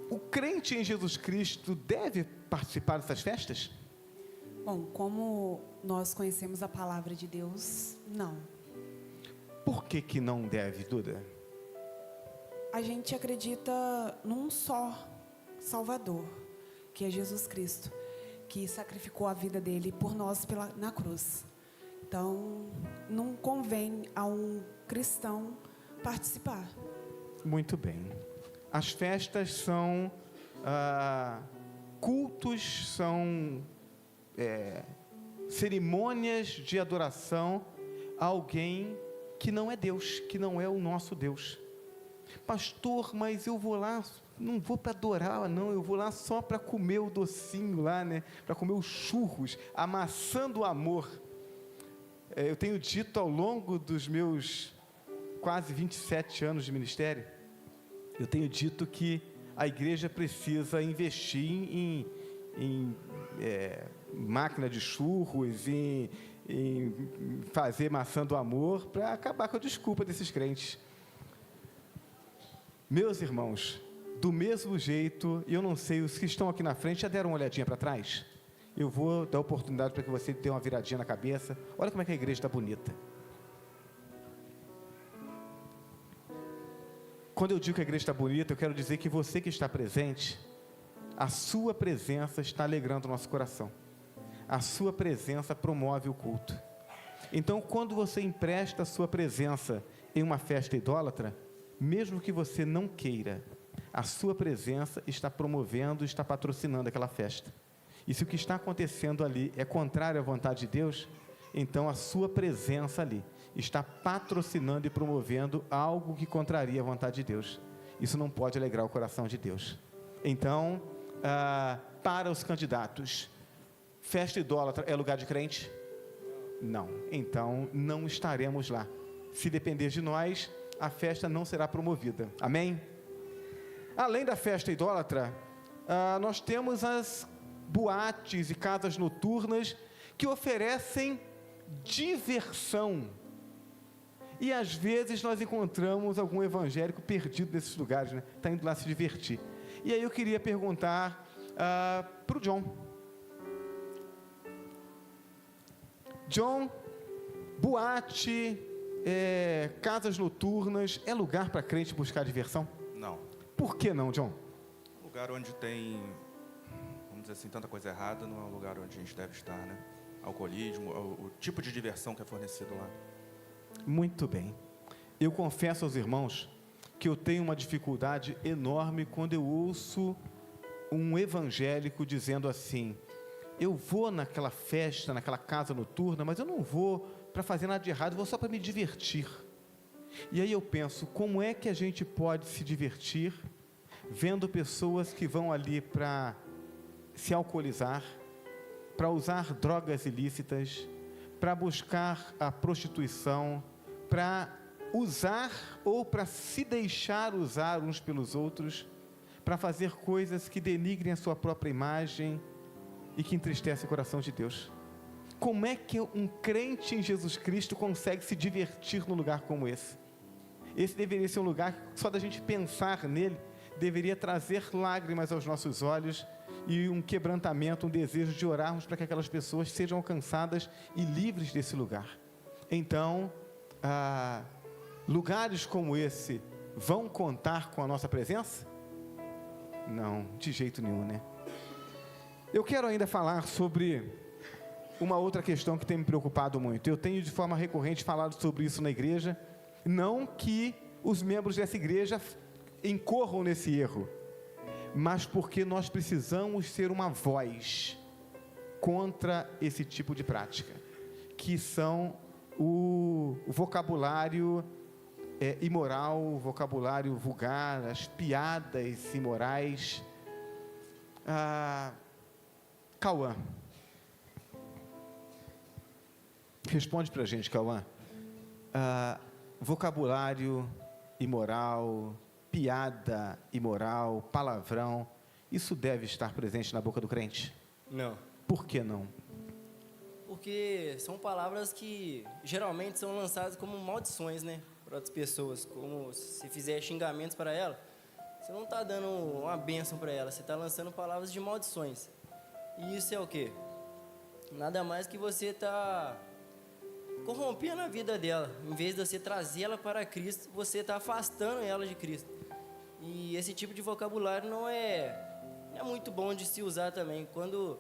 o crente em Jesus Cristo deve participar dessas festas? Bom, como nós conhecemos a palavra de Deus, não. Por que não deve, Duda? A gente acredita num só Salvador, que é Jesus Cristo, que sacrificou a vida dele por nós na cruz. Então, não convém a um cristão participar. Muito bem. As festas são cultos, são cerimônias de adoração a alguém que não é Deus, que não é o nosso Deus. Pastor, mas eu vou lá, não vou para adorar, não, eu vou lá só para comer o docinho lá, para comer os churros, a maçã do amor. Eu tenho dito ao longo dos meus quase 27 anos de ministério, eu tenho dito que a igreja precisa investir em máquina de churros, em fazer maçã do amor, para acabar com a desculpa desses crentes. Meus irmãos, do mesmo jeito, eu não sei, os que estão aqui na frente já deram uma olhadinha para trás? Eu vou dar oportunidade para que você dê uma viradinha na cabeça. Olha como é que a igreja está bonita. Quando eu digo que a igreja está bonita, eu quero dizer que você que está presente, a sua presença está alegrando o nosso coração. A sua presença promove o culto. Então, quando você empresta a sua presença em uma festa idólatra, mesmo que você não queira, a sua presença está promovendo, está patrocinando aquela festa. E se o que está acontecendo ali é contrário à vontade de Deus, então a sua presença ali está patrocinando e promovendo algo que contraria a vontade de Deus. Isso não pode alegrar o coração de Deus. Então, para os candidatos, festa idólatra é lugar de crente? Não. Então, não estaremos lá. Se depender de nós, a festa não será promovida. Amém? Além da festa idólatra, nós temos as boates e casas noturnas que oferecem diversão. E às vezes nós encontramos algum evangélico perdido nesses lugares, né? Está indo lá se divertir. E aí eu queria perguntar para o John. John, boate, casas noturnas, é lugar para crente buscar diversão? Não. Por que não, John? Lugar onde tem, vamos dizer assim, tanta coisa errada, não é um lugar onde a gente deve estar, né? Alcoolismo, o tipo de diversão que é fornecido lá. Muito bem. Eu confesso aos irmãos que eu tenho uma dificuldade enorme quando eu ouço um evangélico dizendo assim: eu vou naquela festa, naquela casa noturna, mas eu não vou para fazer nada de errado, eu vou só para me divertir. E aí eu penso, como é que a gente pode se divertir vendo pessoas que vão ali para se alcoolizar, para usar drogas ilícitas, para buscar a prostituição, para usar ou para se deixar usar uns pelos outros, para fazer coisas que denigrem a sua própria imagem e que entristecem o coração de Deus? Como é que um crente em Jesus Cristo consegue se divertir num lugar como esse? Esse deveria ser um lugar que só da gente pensar nele, deveria trazer lágrimas aos nossos olhos e um quebrantamento, um desejo de orarmos para que aquelas pessoas sejam alcançadas e livres desse lugar. Então, lugares como esse vão contar com a nossa presença? Não, de jeito nenhum, né? Eu quero ainda falar sobre uma outra questão que tem me preocupado muito. Eu tenho de forma recorrente falado sobre isso na igreja, não que os membros dessa igreja incorram nesse erro, mas porque nós precisamos ser uma voz contra esse tipo de prática, que são o vocabulário imoral, o vocabulário vulgar, as piadas imorais. Cauã, responde para a gente, Cauã. Vocabulário imoral, piada imoral, palavrão, isso deve estar presente na boca do crente? Não. Por que não? Porque são palavras que geralmente são lançadas como maldições, né? Para outras pessoas. Como se fizer xingamentos para ela, você não está dando uma bênção para ela, você está lançando palavras de maldições. E isso é o quê? Nada mais que você está corrompendo a vida dela. Em vez de você trazer ela para Cristo, você está afastando ela de Cristo. E esse tipo de vocabulário não é muito bom de se usar também. Quando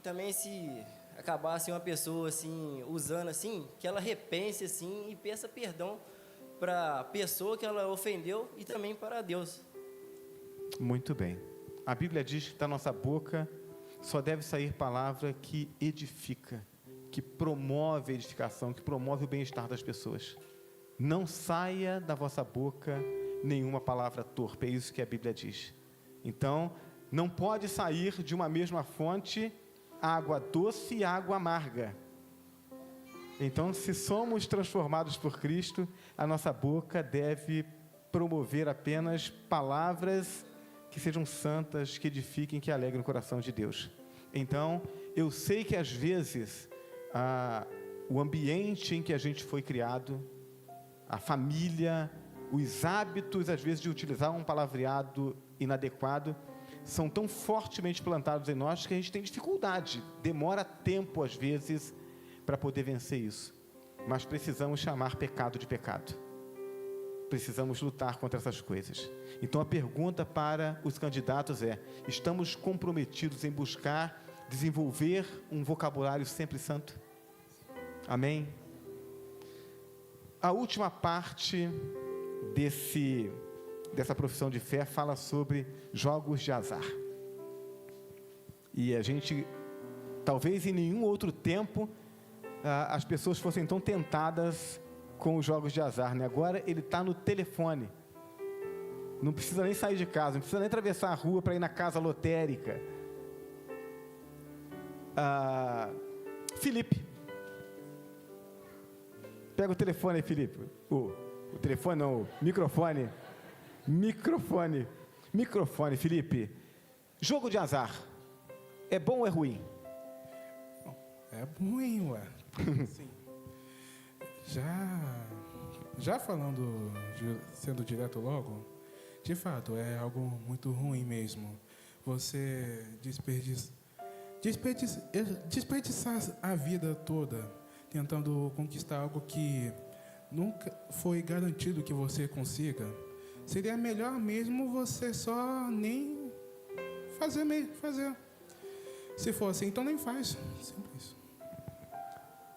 também se acabar assim, uma pessoa assim, usando assim, que ela repense assim, e peça perdão para a pessoa que ela ofendeu e também para Deus. Muito bem. A Bíblia diz que da nossa boca só deve sair palavra que edifica, que promove a edificação, que promove o bem-estar das pessoas. Não saia da vossa boca nenhuma palavra torpe, é isso que a Bíblia diz. Então, não pode sair de uma mesma fonte água doce e água amarga. Então, se somos transformados por Cristo, a nossa boca deve promover apenas palavras que sejam santas, que edifiquem, que alegrem o coração de Deus. Então, eu sei que às vezes o ambiente em que a gente foi criado, a família, os hábitos, às vezes, de utilizar um palavreado inadequado, são tão fortemente plantados em nós que a gente tem dificuldade. Demora tempo, às vezes, para poder vencer isso. Mas precisamos chamar pecado de pecado. Precisamos lutar contra essas coisas. Então, a pergunta para os candidatos é: estamos comprometidos em buscar desenvolver um vocabulário sempre santo? Amém? A última parte dessa profissão de fé fala sobre jogos de azar. E a gente, talvez em nenhum outro tempo, as pessoas fossem tão tentadas com os jogos de azar, né? Agora ele está no telefone. Não precisa nem sair de casa, não precisa nem atravessar a rua para ir na casa lotérica. Felipe. Pega o telefone aí, Felipe. O telefone não, o microfone. Microfone, Felipe. Jogo de azar. É bom ou é ruim? É ruim, ué. Sim. Já falando, sendo direto logo, de fato, é algo muito ruim mesmo. Você desperdiçar a vida toda tentando conquistar algo que nunca foi garantido que você consiga. Seria melhor mesmo você só nem fazer. Se for assim, então nem faz. Simples.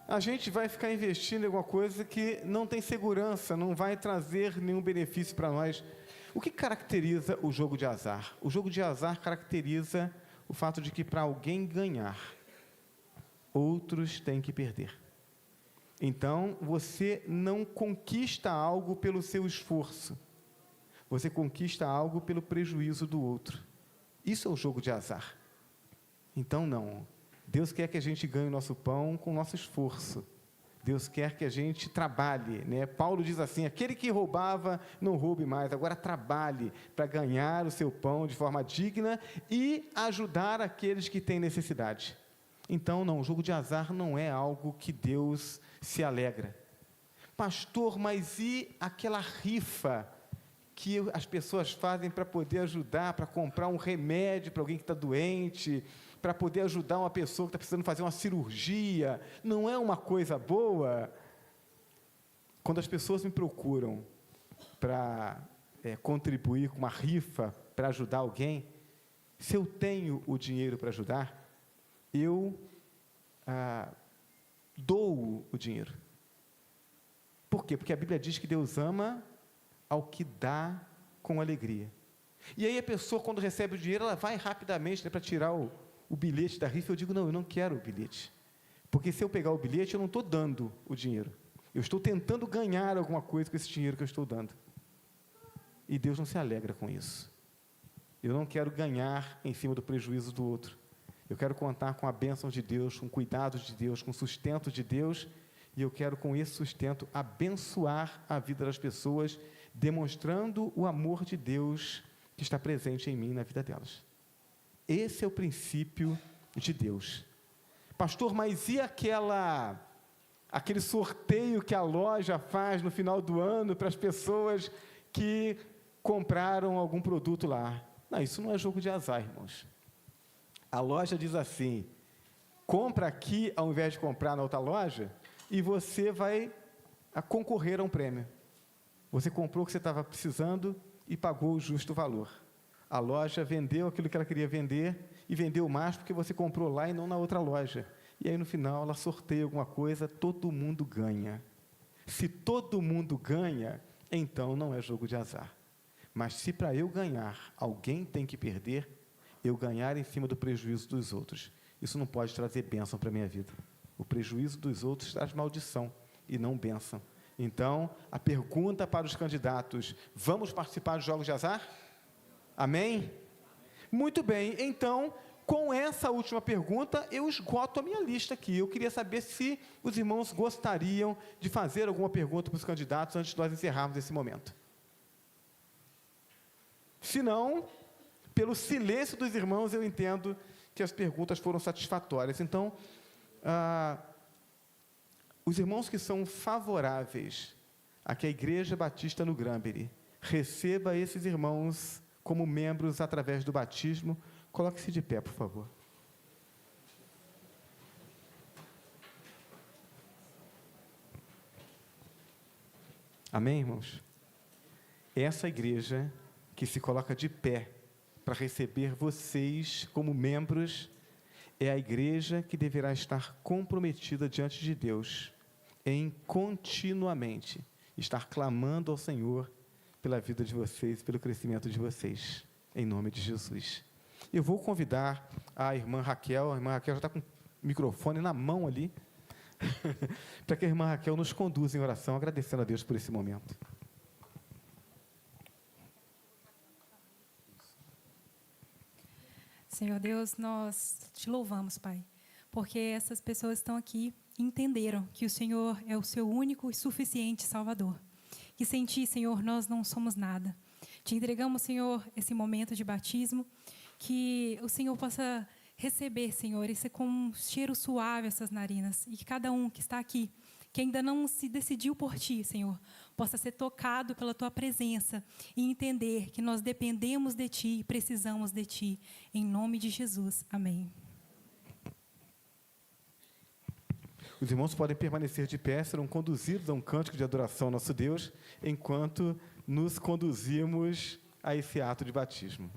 A gente vai ficar investindo em alguma coisa que não tem segurança, não vai trazer nenhum benefício para nós. O que caracteriza o jogo de azar? O jogo de azar caracteriza o fato de que para alguém ganhar, outros têm que perder. Então, você não conquista algo pelo seu esforço. Você conquista algo pelo prejuízo do outro. Isso é o jogo de azar. Então, não. Deus quer que a gente ganhe o nosso pão com o nosso esforço. Deus quer que a gente trabalhe, né? Paulo diz assim: aquele que roubava, não roube mais, agora trabalhe para ganhar o seu pão de forma digna e ajudar aqueles que têm necessidade. Então, não, o jogo de azar não é algo que Deus se alegra. Pastor, mas e aquela rifa que as pessoas fazem para poder ajudar, para comprar um remédio para alguém que está doente, para poder ajudar uma pessoa que está precisando fazer uma cirurgia? Não é uma coisa boa? Quando as pessoas me procuram para contribuir com uma rifa para ajudar alguém, se eu tenho o dinheiro para ajudar, eu dou o dinheiro. Por quê? Porque a Bíblia diz que Deus ama ao que dá com alegria. E aí a pessoa, quando recebe o dinheiro, ela vai rapidamente, né, para tirar o bilhete da rifa. Eu digo: não, eu não quero o bilhete. Porque se eu pegar o bilhete, eu não estou dando o dinheiro. Eu estou tentando ganhar alguma coisa com esse dinheiro que eu estou dando. E Deus não se alegra com isso. Eu não quero ganhar em cima do prejuízo do outro. Eu quero contar com a bênção de Deus, com o cuidado de Deus, com o sustento de Deus, e eu quero, com esse sustento, abençoar a vida das pessoas, demonstrando o amor de Deus que está presente em mim, na vida delas. Esse é o princípio de Deus. Pastor, mas e aquele sorteio que a loja faz no final do ano para as pessoas que compraram algum produto lá? Não, isso não é jogo de azar, irmãos. A loja diz assim: compra aqui ao invés de comprar na outra loja e você vai concorrer a um prêmio. Você comprou o que você estava precisando e pagou o justo valor. A loja vendeu aquilo que ela queria vender e vendeu mais porque você comprou lá e não na outra loja. E aí, no final, ela sorteia alguma coisa, todo mundo ganha. Se todo mundo ganha, então não é jogo de azar. Mas se para eu ganhar, alguém tem que perder, eu ganhar em cima do prejuízo dos outros, isso não pode trazer bênção para a minha vida. O prejuízo dos outros traz maldição e não bênção. Então, a pergunta para os candidatos: vamos participar dos jogos de azar? Amém? Muito bem, então, com essa última pergunta, eu esgoto a minha lista aqui. Eu queria saber se os irmãos gostariam de fazer alguma pergunta para os candidatos antes de nós encerrarmos esse momento. Se não, pelo silêncio dos irmãos, eu entendo que as perguntas foram satisfatórias. Então, os irmãos que são favoráveis aqui a Igreja Batista no Granbury receba esses irmãos como membros através do batismo. Coloque-se de pé, por favor. Amém, irmãos? Essa igreja que se coloca de pé para receber vocês como membros é a igreja que deverá estar comprometida diante de Deus em continuamente estar clamando ao Senhor pela vida de vocês, pelo crescimento de vocês, em nome de Jesus. Eu vou convidar a irmã Raquel já está com o microfone na mão ali, para que a irmã Raquel nos conduza em oração, agradecendo a Deus por esse momento. Senhor Deus, nós te louvamos, Pai, porque essas pessoas estão aqui e entenderam que o Senhor é o seu único e suficiente Salvador. Que sem Ti, Senhor, nós não somos nada. Te entregamos, Senhor, esse momento de batismo, que o Senhor possa receber, Senhor, e ser com um cheiro suave essas narinas, e que cada um que está aqui, que ainda não se decidiu por Ti, Senhor, possa ser tocado pela Tua presença e entender que nós dependemos de Ti e precisamos de Ti. Em nome de Jesus. Amém. Os irmãos podem permanecer de pé, serão conduzidos a um cântico de adoração ao nosso Deus, enquanto nos conduzimos a esse ato de batismo.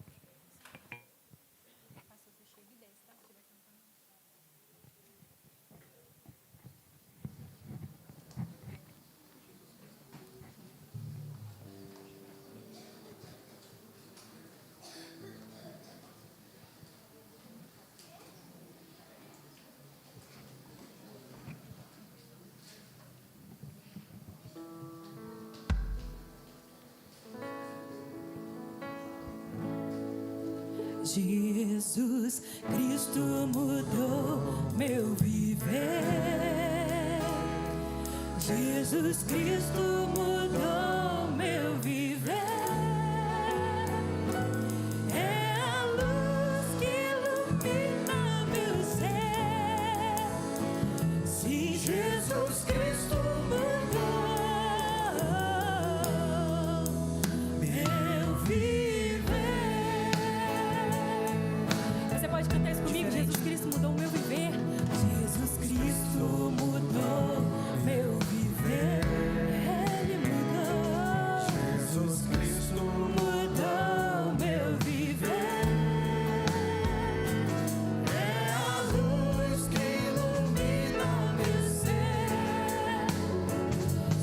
Jesus Cristo mudou meu viver. Jesus Cristo mudou meu viver. É a luz que ilumina meu ser. Sim, Jesus Cristo mudou meu viver. Você pode cantar isso comigo? Jesus Cristo mudou o meu viver. Jesus Cristo mudou meu viver. Ele mudou. Jesus Cristo mudou meu viver. É a luz que ilumina meu ser.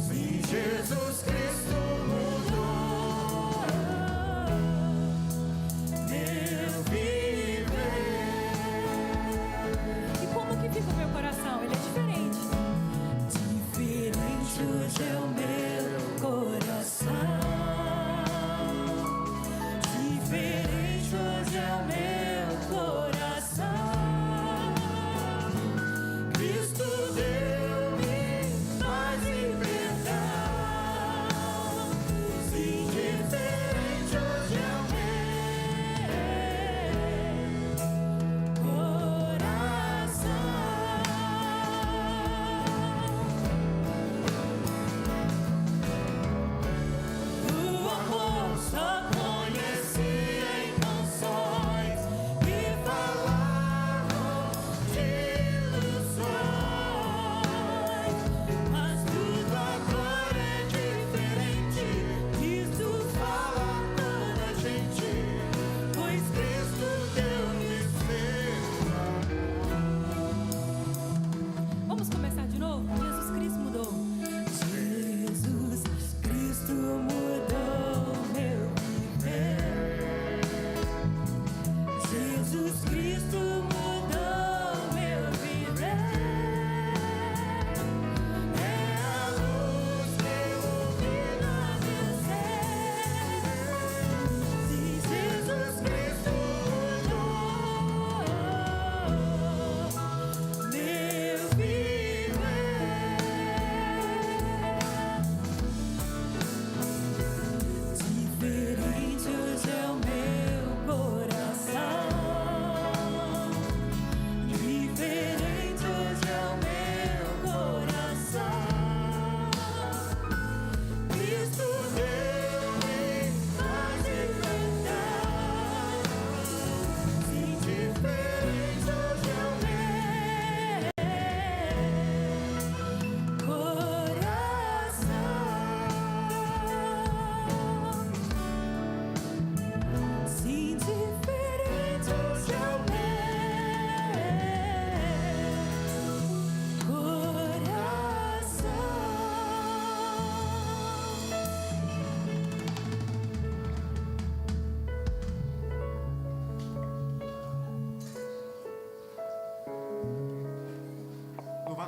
Sim, Jesus Cristo mudou meu viver. E como que fica o meu coração? Ele é diferente. Diferente hoje é o meu coração. Diferente hoje é o meu coração. Cristo deu-me paz e perdão. Sim, diferente hoje é o meu coração. O amor só conhecia em canções que falavam de ilusões, mas tudo agora é diferente. Cristo fala a toda a gente, pois Cristo deu-me seu amor. Vamos começar de novo? Jesus Cristo mudou. Jesus Cristo mudou meu viver. Jesus Cristo mudou meu viver. É a luz que ilumina meu ser. Sim, Jesus Cristo mudou meu viver. Diferente hoje é o meu coração.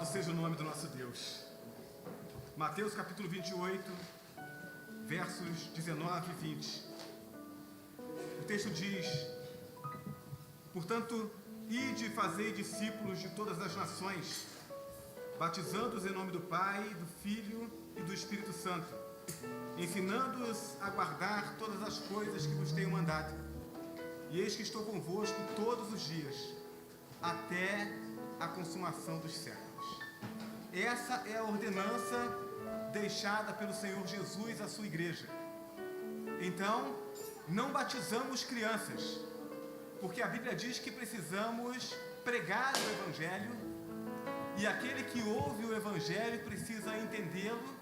Louvado seja o nome do nosso Deus. Mateus capítulo 28, versos 19 e 20. O texto diz: portanto, ide e fazei discípulos de todas as nações, batizando-os em nome do Pai, do Filho e do Espírito Santo, ensinando-os a guardar todas as coisas que vos tenho mandado. E eis que estou convosco todos os dias, até a consumação dos séculos. Essa é a ordenança deixada pelo Senhor Jesus à sua igreja. Então, não batizamos crianças, porque a Bíblia diz que precisamos pregar o Evangelho, e aquele que ouve o Evangelho precisa entendê-lo,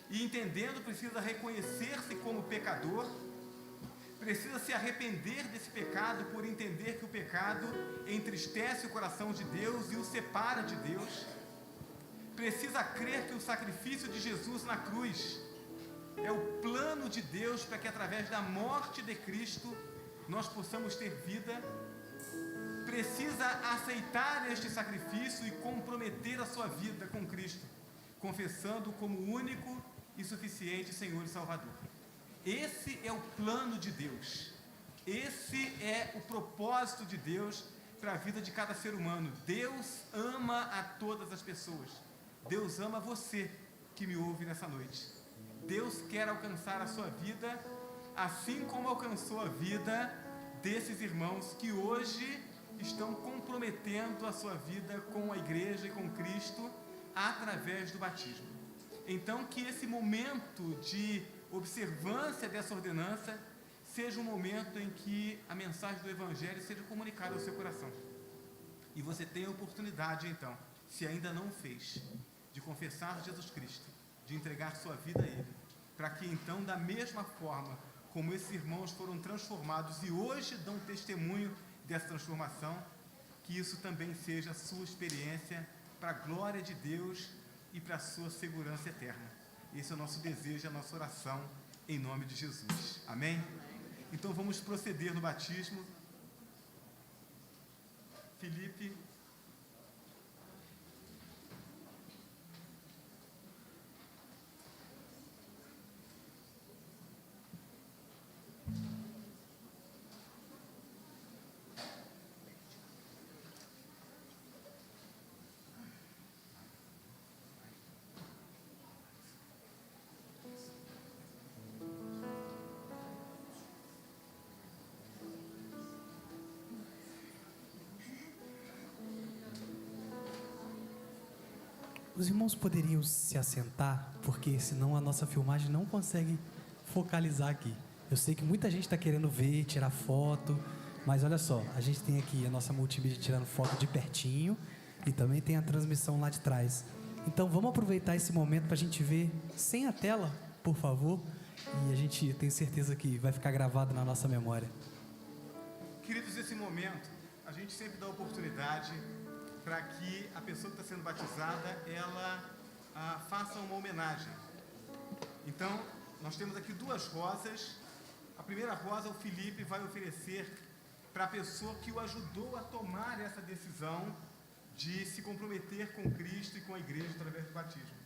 e entendendo precisa reconhecer-se como pecador, precisa se arrepender desse pecado por entender que o pecado entristece o coração de Deus e o separa de Deus. Precisa crer que o sacrifício de Jesus na cruz é o plano de Deus para que através da morte de Cristo nós possamos ter vida. Precisa aceitar este sacrifício e comprometer a sua vida com Cristo, confessando como único e suficiente Senhor e Salvador. Esse é o plano de Deus. Esse é o propósito de Deus para a vida de cada ser humano. Deus ama a todas as pessoas. Deus ama você que me ouve nessa noite. Deus quer alcançar a sua vida, assim como alcançou a vida desses irmãos que hoje estão comprometendo a sua vida com a igreja e com Cristo através do batismo. Então, que esse momento de observância dessa ordenança seja um momento em que a mensagem do Evangelho seja comunicada ao seu coração. E você tem a oportunidade, então, se ainda não o fez, de confessar Jesus Cristo, de entregar sua vida a Ele, para que então, da mesma forma como esses irmãos foram transformados e hoje dão testemunho dessa transformação, que isso também seja a sua experiência para a glória de Deus e para a sua segurança eterna. Esse é o nosso desejo, a nossa oração, em nome de Jesus. Amém? Então vamos proceder no batismo. Felipe. Os irmãos poderiam se assentar, porque senão a nossa filmagem não consegue focalizar aqui. Eu sei que muita gente está querendo ver, tirar foto, mas olha só, a gente tem aqui a nossa multimídia tirando foto de pertinho e também tem a transmissão lá de trás. Então vamos aproveitar esse momento para a gente ver sem a tela, por favor, e a gente tem certeza que vai ficar gravado na nossa memória. Queridos, esse momento, a gente sempre dá oportunidade para que a pessoa que está sendo batizada, ela faça uma homenagem. Então, nós temos aqui duas rosas. A primeira rosa, o Felipe vai oferecer para a pessoa que o ajudou a tomar essa decisão de se comprometer com Cristo e com a igreja através do batismo.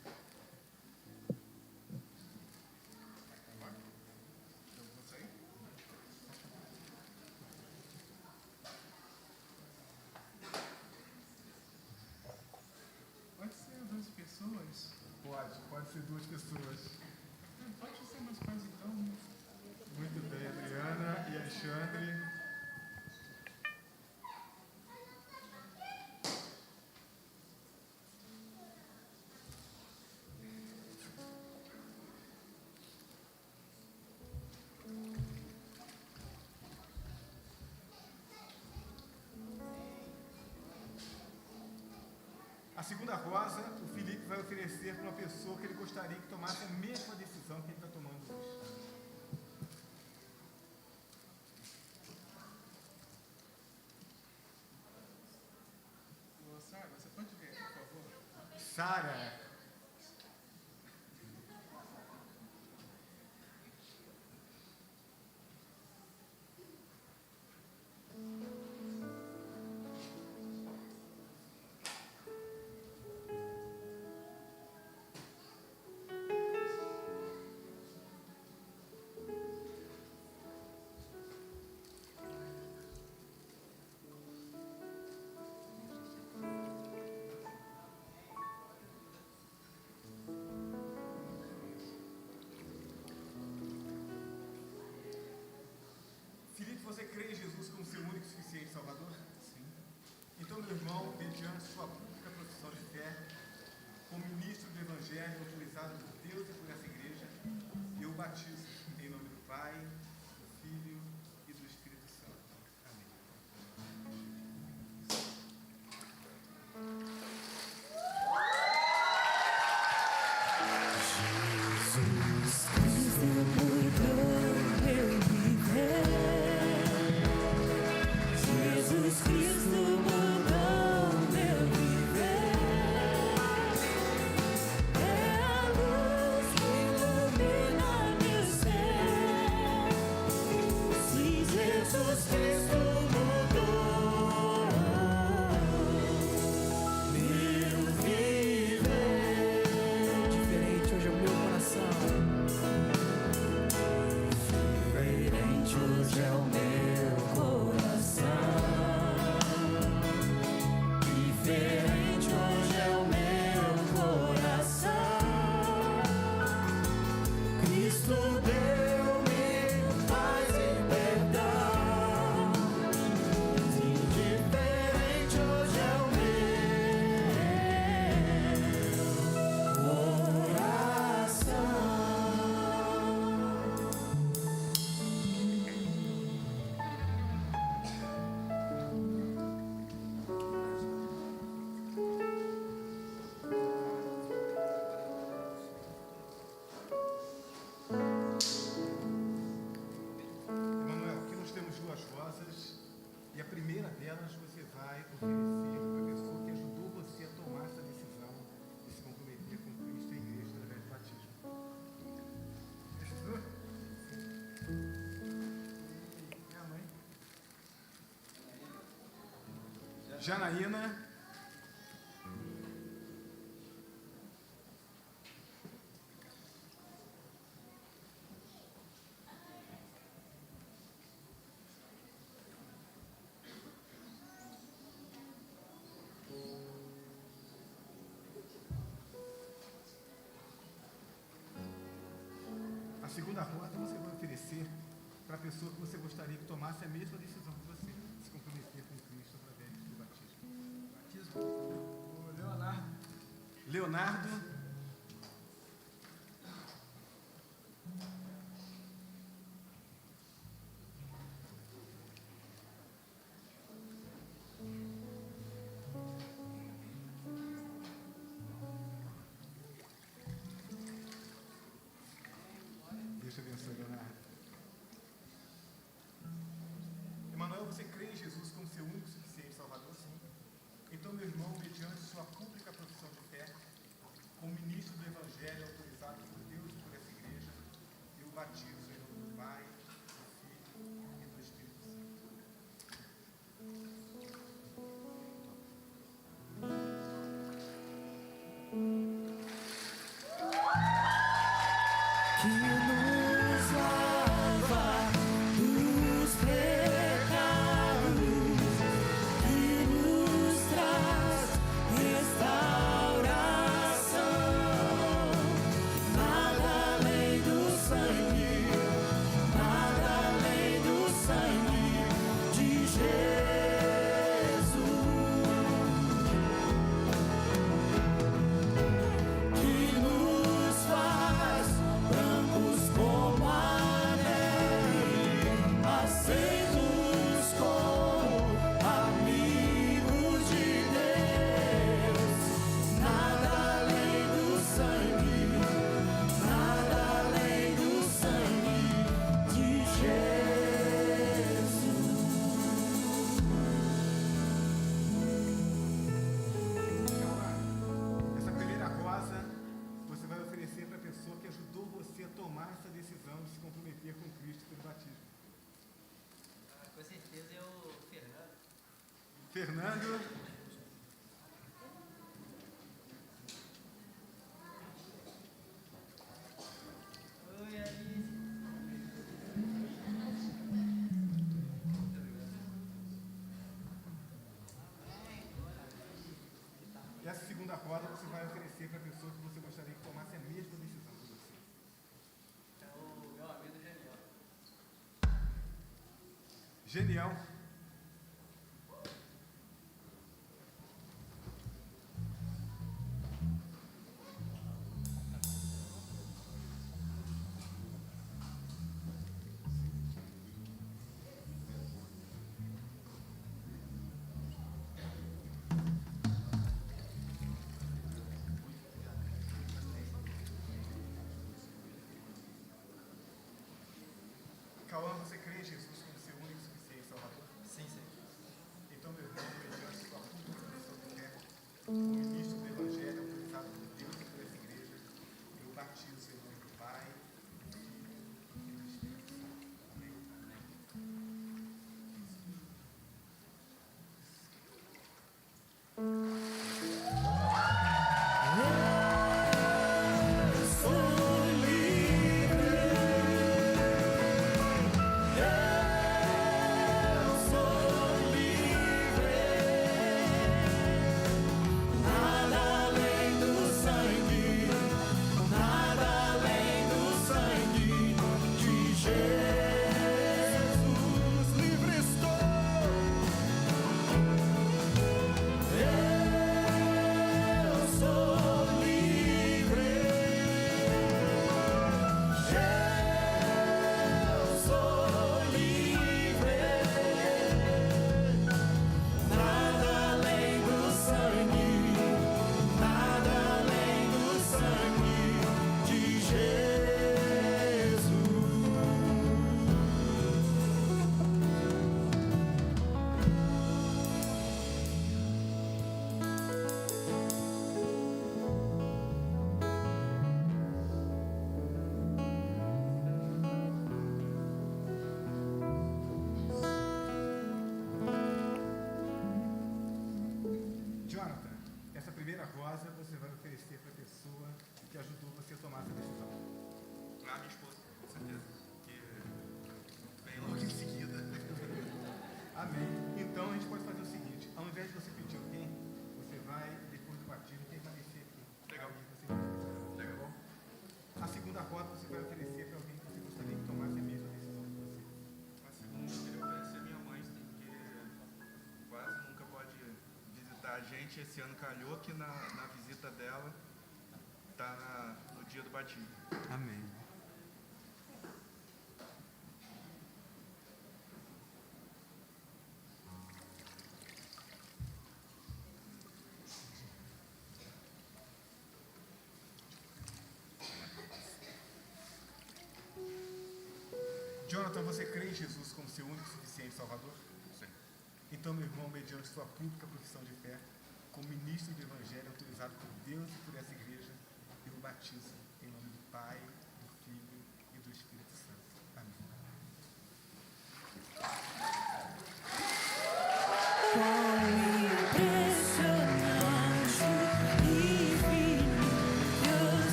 Pode ser duas pessoas. Pode ser meus pais então. Muito bem, Adriana e Alexandre. A segunda rosa, o Felipe vai oferecer para uma pessoa que ele gostaria que tomasse a mesma decisão que ele está tomando hoje. Sara, você pode ver, por favor? Sara. primeira delas você vai oferecer para a pessoa que ajudou você a tomar essa decisão de se comprometer com Cristo e a igreja através do batismo. Ajudou? É a mãe. Janaína. A segunda roda você vai oferecer para a pessoa que você gostaria que tomasse a mesma decisão que você, se comprometer com Cristo através do batismo. Batismo? O Leonardo. Leonardo. Deus te abençoe, Leonardo. Emanuel, você crê em Jesus como seu único e suficiente Salvador? Sim. Então, meu irmão, mediante sua pública profissão de fé, como ministro do Evangelho autorizado por Deus e por essa igreja, eu o batizo em nome do Pai, do Filho e do Espírito Santo. Que nos lava dos pecados, que nos traz restauração. Nada além do sangue, nada além do sangue de Jesus, que nos faz brancos como a neve, aceitos como amigos de Deus. Nada além do sangue, nada além do sangue de Jesus. Essa primeira rosa você vai oferecer para a pessoa que ajudou você a tomar essa decisão de se comprometer com Cristo pelo batismo. Com certeza é o Fernando. Fernando. Oi, Alice. E essa segunda roda você vai oferecer para a pessoa que você gostaria que tomasse a mesma decisão que você. É o meu amigo Genial. Genial. Cauã, você crê em Jesus como seu único e suficiente Salvador? Sim, sim. Então, meu irmão, mediante sua pública profissão de fé, como ministro do Evangelho autorizado por Deus e por essa igreja, eu o batizo em nome do Pai, do Filho e do Espírito Santo. Amém. Sou livre, rosa você vai oferecer para a pessoa que ajudou você a tomar essa decisão? A minha esposa, com certeza. Que vem Logo em seguida. Amém. Então a gente pode fazer o seguinte: ao invés de você pedir alguém, você vai, depois do batismo, permanecer aqui. Legal. Aí você vai, tá bom? A segunda roda você vai oferecer para alguém que você gostaria que tomasse a mesma decisão que você. A segunda eu queria oferecer minha mãe, porque quase nunca pode visitar a gente. Esse ano calhou que na visita dela tá no dia do batismo. Amém. Jonathan, você crê em Jesus como seu único e suficiente Salvador? Sim. Então, meu irmão, mediante sua pública profissão de fé, como ministro do Evangelho autorizado por Deus e por essa igreja, eu o batizo em nome do Pai, do Filho e do Espírito Santo. Amém.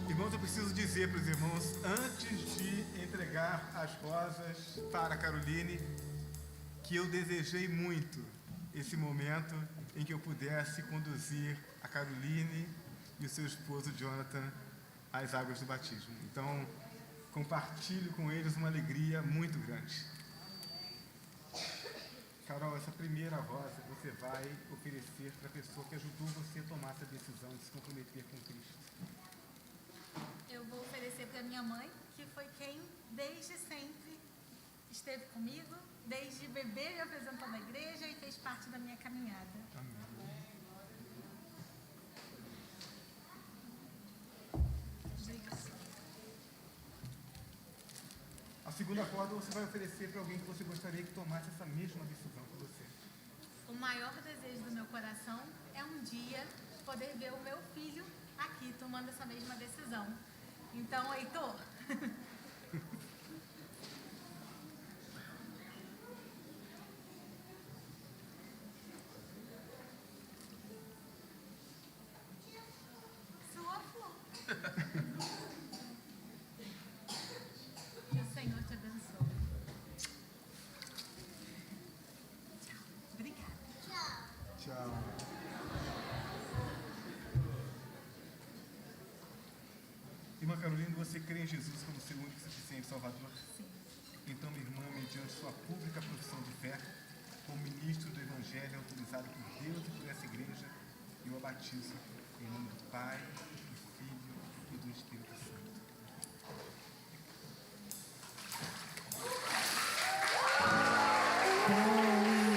Irmãos, eu preciso dizer para os irmãos, antes de entregar as rosas para a Caroline, que eu desejei muito esse momento em que eu pudesse conduzir a Caroline e o seu esposo Jonathan às águas do batismo. Então, compartilho com eles uma alegria muito grande. Carol, essa primeira rosa você vai oferecer para a pessoa que ajudou você a tomar essa decisão de se comprometer com Cristo. Eu vou oferecer para minha mãe, que foi quem desde sempre esteve comigo, desde bebê me apresentou na igreja e fez parte da minha caminhada. Amém. Obrigada. A segunda corda você vai oferecer para alguém que você gostaria que tomasse essa mesma decisão que você. O maior desejo do meu coração é um dia poder ver o meu filho aqui tomando essa mesma decisão. Então, Heitor, sua flor. Que o Senhor te abençoe. Tchau. Obrigada. Tchau. Irmã Carolina, você crê em Jesus como seu único e suficiente Salvador? Sim. Então, minha irmã, mediante sua pública profissão de fé, como ministro do Evangelho autorizado por Deus e por essa igreja, eu a batizo em nome do Pai, do Filho e do Espírito Santo. Merecer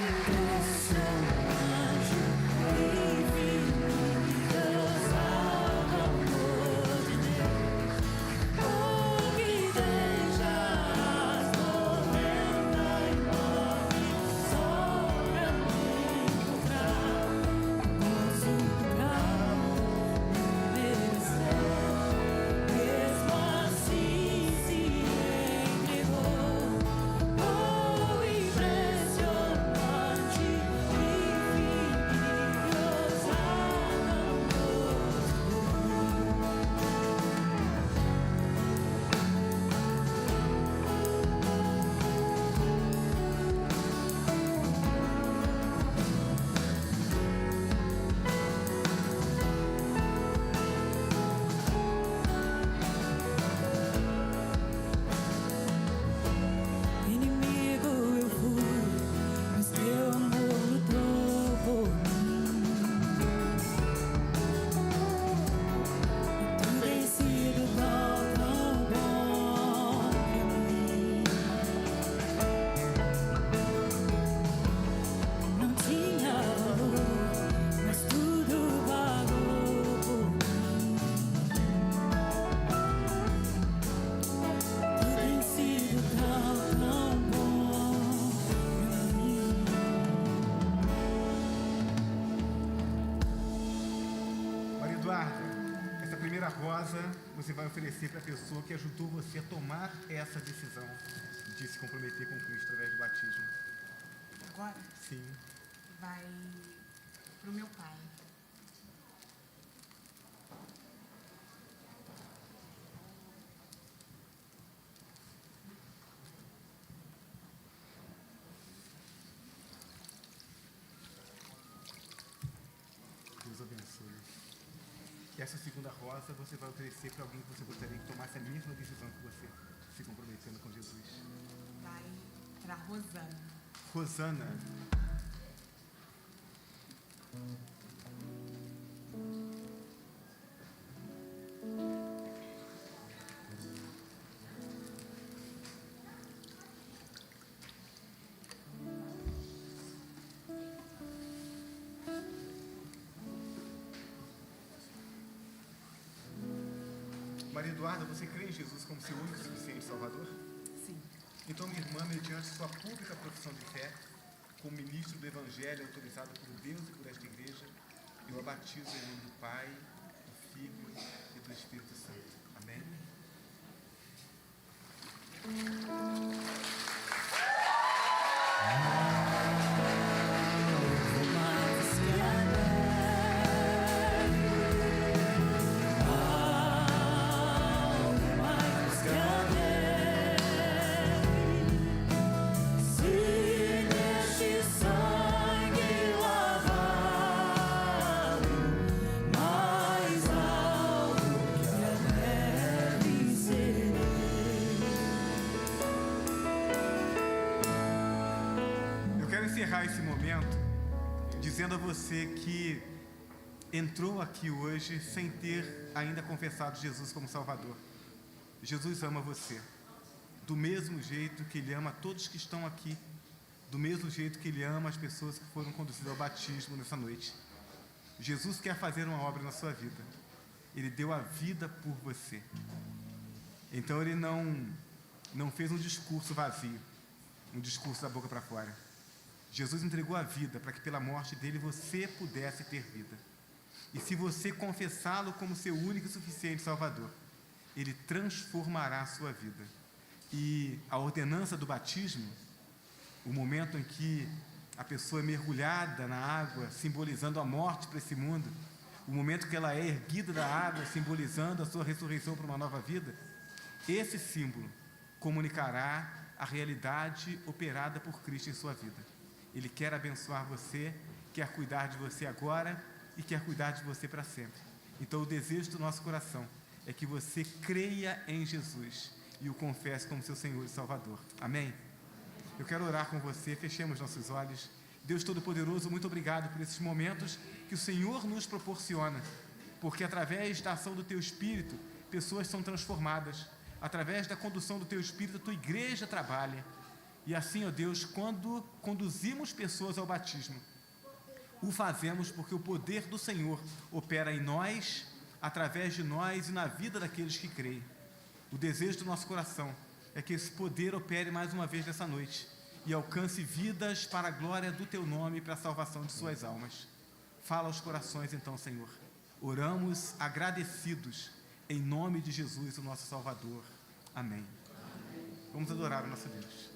rosa você vai oferecer para a pessoa que ajudou você a tomar essa decisão de se comprometer com Cristo através do batismo. Agora Sim. vai pro meu pai. Deus abençoe. E essa segunda rosa você vai oferecer para alguém que você gostaria que tomasse a mesma decisão que você, se comprometendo com Jesus. Vai pra Rosana. Rosana. Maria Eduarda, você crê em Jesus como seu único e suficiente Salvador? Sim. Então, minha irmã, mediante sua pública profissão de fé, como ministro do Evangelho autorizado por Deus e por esta igreja, eu a batizo em nome do Pai, do Filho e do Espírito Santo. Amém? Eu quero encerrar esse momento dizendo a você que entrou aqui hoje sem ter ainda confessado Jesus como Salvador. Jesus ama você, do mesmo jeito que Ele ama todos que estão aqui, do mesmo jeito que Ele ama as pessoas que foram conduzidas ao batismo nessa noite. Jesus quer fazer uma obra na sua vida. Ele deu a vida por você. Então Ele não fez um discurso vazio, um discurso da boca para fora. Jesus entregou a vida para que pela morte dele você pudesse ter vida. E se você confessá-lo como seu único e suficiente Salvador, ele transformará a sua vida. E a ordenança do batismo, o momento em que a pessoa é mergulhada na água, simbolizando a morte para esse mundo, o momento que ela é erguida da água, simbolizando a sua ressurreição para uma nova vida, esse símbolo comunicará a realidade operada por Cristo em sua vida. Ele quer abençoar você, quer cuidar de você agora e quer cuidar de você para sempre. Então, o desejo do nosso coração é que você creia em Jesus e o confesse como seu Senhor e Salvador. Amém? Eu quero orar com você, fechemos nossos olhos. Deus Todo-Poderoso, muito obrigado por esses momentos que o Senhor nos proporciona, porque através da ação do Teu Espírito, pessoas são transformadas. Através da condução do Teu Espírito, a Tua igreja trabalha. E assim, ó Deus, quando conduzimos pessoas ao batismo, o fazemos porque o poder do Senhor opera em nós, através de nós e na vida daqueles que creem. O desejo do nosso coração é que esse poder opere mais uma vez nessa noite e alcance vidas para a glória do Teu nome e para a salvação de suas almas. Fala aos corações então, Senhor. Oramos agradecidos em nome de Jesus, o nosso Salvador. Amém. Vamos adorar o nosso Deus.